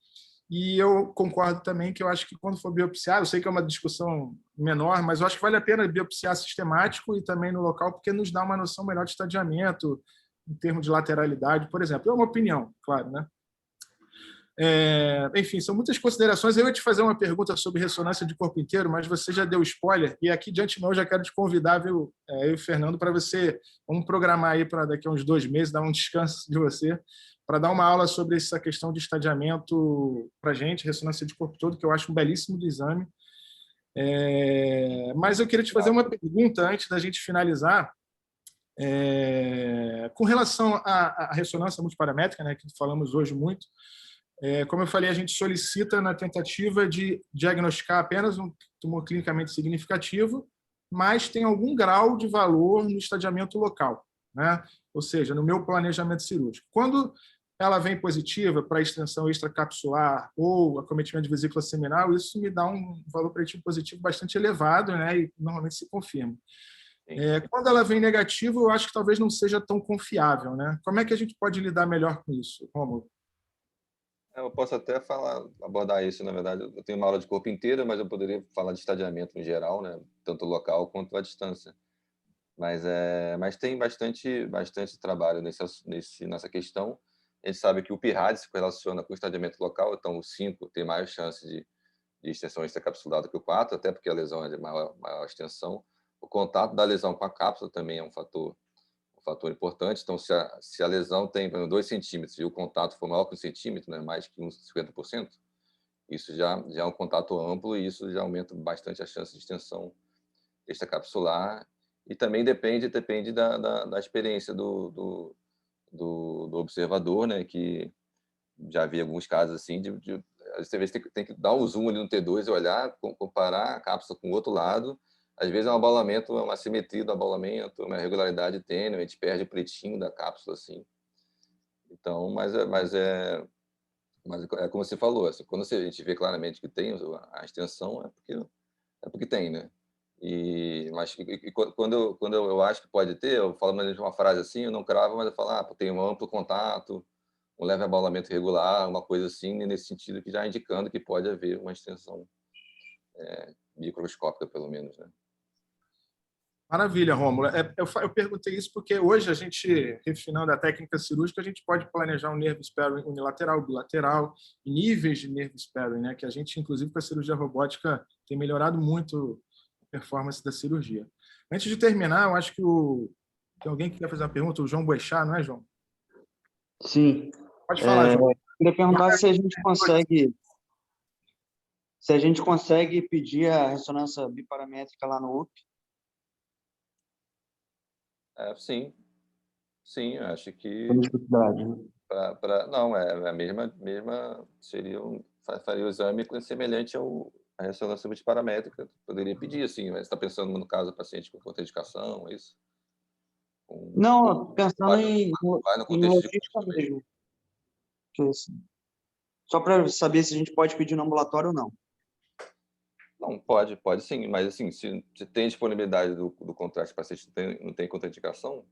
E eu concordo também que eu acho que quando for biopsiar, eu sei que é uma discussão menor, mas eu acho que vale a pena biopsiar sistemático e também no local, porque nos dá uma noção melhor de estadiamento, em termos de lateralidade, por exemplo. É uma opinião, claro, né? Enfim, são muitas considerações. Eu ia te fazer uma pergunta sobre ressonância de corpo inteiro, mas você já deu spoiler, e aqui de antemão eu já quero te convidar, viu, eu e o Fernando, para vamos programar aí para daqui a uns 2 meses, dar um descanso de você, para dar uma aula sobre essa questão de estadiamento para a gente, ressonância de corpo todo, que eu acho um belíssimo do exame. Mas eu queria te fazer uma pergunta antes da gente finalizar, com relação à ressonância multiparamétrica, né, que falamos hoje muito. Como eu falei, a gente solicita na tentativa de diagnosticar apenas um tumor clinicamente significativo, mas tem algum grau de valor no estadiamento local, né? Ou seja, no meu planejamento cirúrgico. Quando ela vem positiva para extensão extracapsular ou acometimento de vesícula seminal, isso me dá um valor preditivo positivo bastante elevado, né? E normalmente se confirma. Quando ela vem negativa, eu acho que talvez não seja tão confiável, né? Como é que a gente pode lidar melhor com isso, Rômulo? Eu posso até abordar isso, na verdade. Eu tenho uma aula de corpo inteiro, mas eu poderia falar de estadiamento em geral, né? Tanto local quanto à distância. Mas tem bastante trabalho nessa questão. A gente sabe que o PIRADS se correlaciona com o estadiamento local, então o 5 tem maior chance de extensão extracapsular do que o 4, até porque a lesão é de maior extensão. O contato da lesão com a cápsula também é um fator importante. Então, se a lesão tem, por exemplo, 2 centímetros e o contato for maior que 1 centímetro, né, mais que uns 50%, isso já é um contato amplo e isso já aumenta bastante a chance de extensão extracapsular. E também depende da experiência do observador, né, que já vi alguns casos assim, às vezes tem que dar um zoom ali no T2 e olhar, comparar a cápsula com o outro lado. Às vezes é um abalamento, uma assimetria do abalamento, uma irregularidade tênue, a gente perde o pretinho da cápsula, assim. Então, mas é como você falou, assim, quando a gente vê claramente que tem a extensão, é porque tem, né? Mas quando eu acho que pode ter, eu falo de uma frase assim, eu não cravo, mas eu falo, tem um amplo contato, um leve abalamento irregular, uma coisa assim, nesse sentido, que já indicando que pode haver uma extensão microscópica, pelo menos, né? Maravilha, Rômulo. Eu perguntei isso porque hoje a gente, refinando a técnica cirúrgica, a gente pode planejar um nervo sparing unilateral, bilateral, e níveis de nervo sparing, né? Que a gente, inclusive, com a cirurgia robótica, tem melhorado muito a performance da cirurgia. Antes de terminar, eu acho que tem alguém que quer fazer uma pergunta, o João Boechat, não é, João? Sim. Pode falar, João. Queria perguntar se a gente consegue pedir a ressonância biparamétrica lá no UP. Sim, eu acho que Com dificuldade, né? não, é a mesma faria o exame semelhante à ressonância multiparamétrica. Poderia pedir, assim, mas você está pensando no caso do paciente com contraindicação, é isso? Não, pensando vai no em contexto de logística custo mesmo. Só para saber se a gente pode pedir no ambulatório ou não. Não, pode sim, mas assim, se tem disponibilidade do contraste, o paciente não tem contraindicação,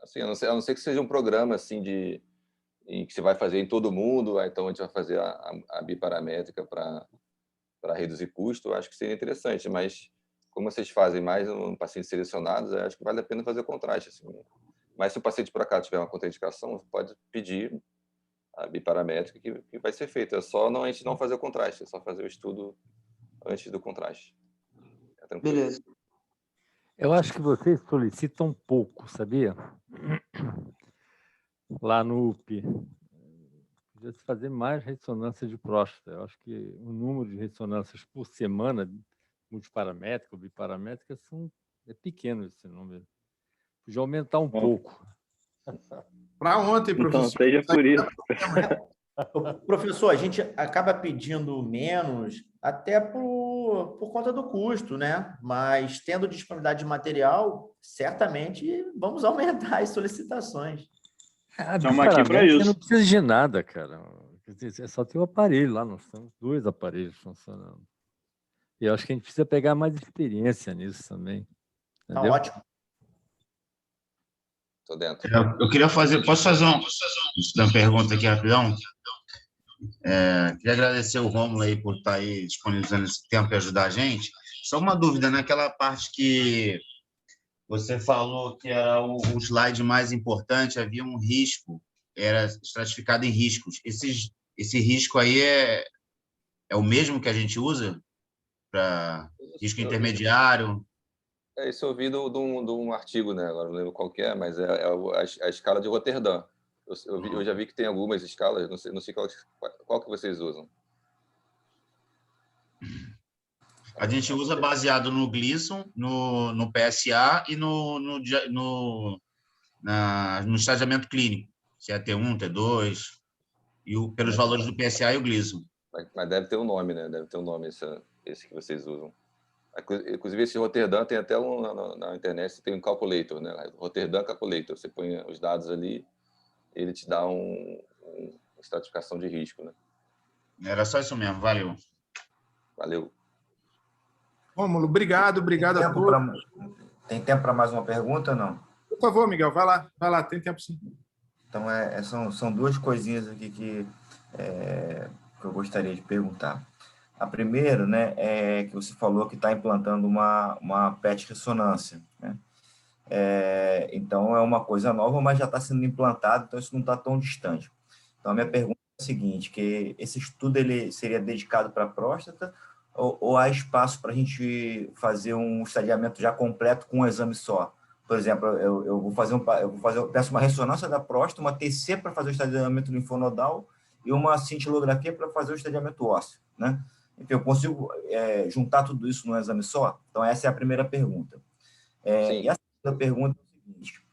assim, a não ser que seja um programa assim em que você vai fazer em todo mundo, então a gente vai fazer a biparamétrica para reduzir custo, eu acho que seria interessante, mas como vocês fazem mais em pacientes selecionados, eu acho que vale a pena fazer o contraste. Assim. Mas se o paciente por acaso tiver uma contraindicação, você pode pedir a biparamétrica que vai ser feita. É só a gente não fazer o contraste, é só fazer o estudo antes do contraste. Beleza. Eu acho que vocês solicitam pouco, sabia? Lá no UP. Podia se fazer mais ressonância de próstata. Eu acho que o número de ressonâncias por semana, multiparamétrica ou biparamétrica, é pequeno esse número. Podia aumentar um pouco. Para ontem, professor. Então, seja por isso. Professor, a gente acaba pedindo menos até por conta do custo, né? Mas tendo disponibilidade de material, certamente vamos aumentar as solicitações. Estamos aqui para isso. Não precisa de nada, cara. É só ter o aparelho lá, nós temos 2 aparelhos funcionando. E eu acho que a gente precisa pegar mais experiência nisso também. Entendeu? Tá ótimo. Estou dentro. Eu queria posso fazer uma pergunta aqui rapidão? Queria agradecer o Rômulo aí por estar aí disponibilizando esse tempo e ajudar a gente. Só uma dúvida, naquela parte que você falou que era o slide mais importante, havia um risco, era estratificado em riscos. Esse risco aí é o mesmo que a gente usa para risco intermediário? Isso eu ouvi de um artigo, né? Agora não lembro qual que é, mas é a escala de Roterdã. Eu já vi que tem algumas escalas, não sei qual que vocês usam. A gente usa baseado no Gleason, no PSA e no estadiamento clínico, se é T1, T2, e pelos valores do PSA e o Gleason. Mas deve ter um nome, né? Deve ter um nome esse que vocês usam. Inclusive, esse Roterdã tem até na internet, tem um calculator, né? Roterdã Calculator. Você põe os dados ali, ele te dá uma estratificação de risco, né? Era só isso mesmo, valeu. Valeu. Rômulo, obrigado a todos. Tem tempo para mais uma pergunta ou não? Por favor, Miguel, vai lá, tem tempo sim. Então, são 2 coisinhas aqui que eu gostaria de perguntar. A primeira, né, é que você falou que está implantando uma PET ressonância, né? Então, é uma coisa nova, mas já está sendo implantado, então isso não está tão distante. Então, a minha pergunta é a seguinte, que esse estudo ele seria dedicado para a próstata ou há espaço para a gente fazer um estadiamento já completo com um exame só? Por exemplo, eu peço uma ressonância da próstata, uma TC para fazer o estadiamento linfonodal e uma cintilografia para fazer o estadiamento ósseo, né? Então, eu consigo juntar tudo isso num exame só? Então, essa é a primeira pergunta. E a segunda pergunta é o seguinte,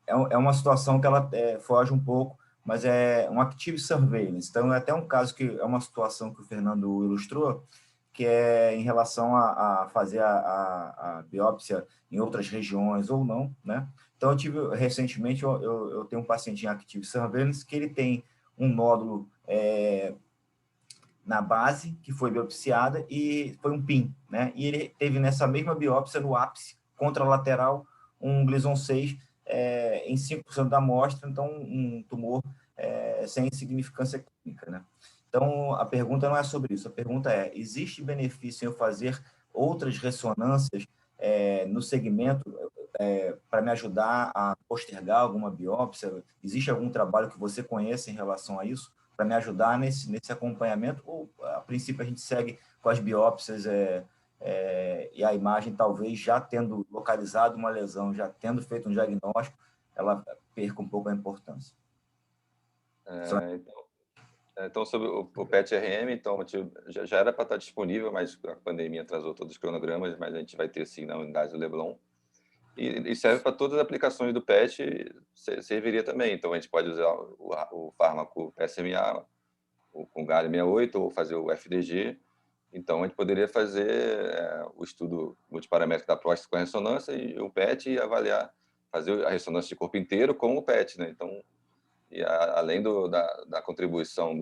é uma situação que ela foge um pouco, mas é um active surveillance. Então, é até um caso que é uma situação que o Fernando ilustrou, que é em relação a fazer a biópsia em outras regiões ou não, né? Então, recentemente, eu tenho um paciente em active surveillance que ele tem um nódulo na base, que foi biopsiada, e foi um PIN, né? E ele teve nessa mesma biópsia, no ápice contralateral, um Gleason 6 em 5% da amostra, então um tumor sem significância clínica, né? Então, a pergunta não é sobre isso. A pergunta é, existe benefício em eu fazer outras ressonâncias no segmento para me ajudar a postergar alguma biópsia? Existe algum trabalho que você conheça em relação a isso para me ajudar nesse acompanhamento? Ou, a princípio, a gente segue com as biópsias e a imagem, talvez, já tendo localizado uma lesão, já tendo feito um diagnóstico, ela perca um pouco a importância? Então, sobre o PET-RM, então, já era para estar disponível, mas a pandemia atrasou todos os cronogramas, mas a gente vai ter, sim, na unidade do Leblon. E serve para todas as aplicações do PET, serviria também. Então, a gente pode usar o fármaco PSMA, com galho 68, ou fazer o FDG. Então, a gente poderia fazer o estudo multiparamétrico da próstata com a ressonância e o PET e avaliar, fazer a ressonância de corpo inteiro com o PET, né? Então, além da contribuição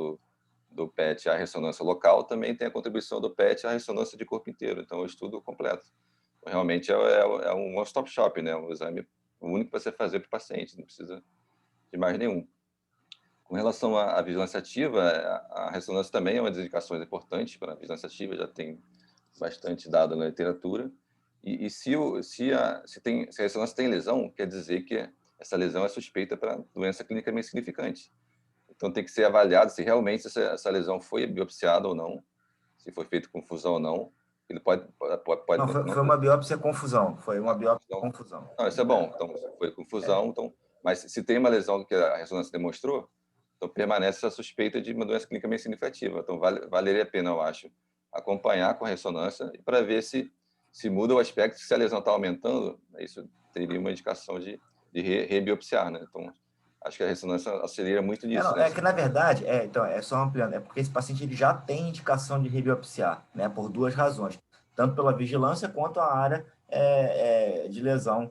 do PET à ressonância local, também tem a contribuição do PET à ressonância de corpo inteiro. Então, o estudo completo. Realmente é um one-stop shop, né? Um exame único para você fazer para o paciente, não precisa de mais nenhum. Com relação à vigilância ativa, a ressonância também é uma das indicações importantes para a vigilância ativa, já tem bastante dado na literatura. E se a ressonância tem lesão, quer dizer que essa lesão é suspeita para doença clinicamente significante. Então, tem que ser avaliado se realmente essa lesão foi biopsiada ou não, se foi feito com fusão ou não. Ele pode não, foi uma biópsia confusão. Foi uma biópsia confusão. Não, isso é bom. Então, foi confusão. Então, mas se tem uma lesão que a ressonância demonstrou, então permanece essa suspeita de uma doença clínica significativa. Então, valeria a pena, eu acho, acompanhar com a ressonância para ver se muda o aspecto, se a lesão está aumentando, isso teria uma indicação de rebiopsiar, né? Então, acho que a ressonância auxilia muito nisso. Né? Que, na verdade, então, só ampliando, porque esse paciente ele já tem indicação de rebiopsiar, né? Por duas razões, tanto pela vigilância quanto a área de lesão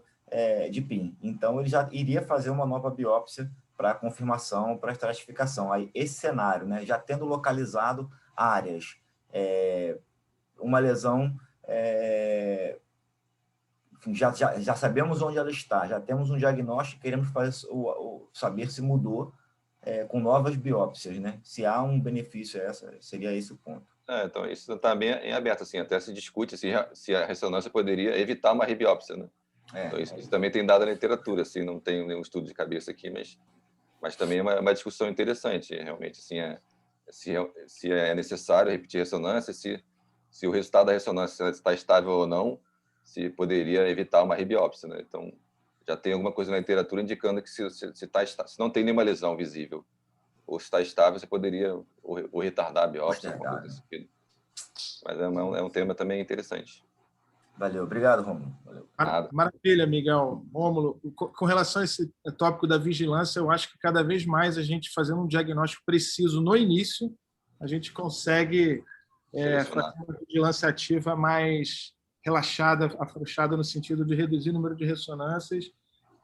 de PIN. Então, ele já iria fazer uma nova biópsia para confirmação, para estratificação. Aí, esse cenário, né? Já tendo localizado áreas, uma lesão... Já sabemos onde ela está, já temos um diagnóstico, queremos saber se mudou com novas biópsias, né? Se há um benefício, seria esse o ponto. Então, isso está bem em aberto, assim, até se discute se a ressonância poderia evitar uma rebiópsia, né? Então, isso também tem dado na literatura, assim, não tenho nenhum estudo de cabeça aqui, mas também é uma discussão interessante, realmente, assim, se é necessário repetir a ressonância, se o resultado da ressonância está estável ou não, se poderia evitar uma rebiópsia, né? Então, já tem alguma coisa na literatura indicando que se não tem nenhuma lesão visível ou se está estável, você poderia ou retardar a biópsia. Mas é um tema também interessante. Valeu. Obrigado, Rômulo. Maravilha, Miguel. Rômulo, com relação a esse tópico da vigilância, eu acho que cada vez mais a gente fazendo um diagnóstico preciso no início, a gente consegue fazer uma vigilância ativa mais relaxada, afrouxada no sentido de reduzir o número de ressonâncias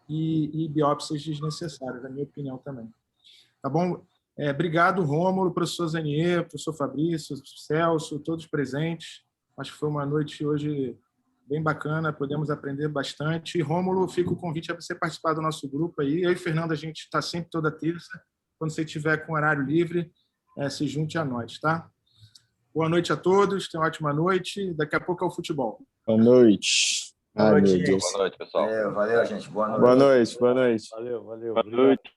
e biópsias desnecessárias, na minha opinião também. Tá bom? Obrigado, Rômulo, professor Zanier, professor Fabrício, Celso, todos presentes. Acho que foi uma noite hoje bem bacana, podemos aprender bastante. E, Rômulo, fica o convite a você participar do nosso grupo aí. Eu e Fernando, a gente está sempre toda terça. Quando você estiver com horário livre, se junte a nós, tá? Boa noite a todos, tenham uma ótima noite. Daqui a pouco é o futebol. Boa noite. Boa noite, meu Deus. Boa noite, pessoal. Valeu, gente. Boa noite. Boa noite, boa noite. Valeu. Boa noite.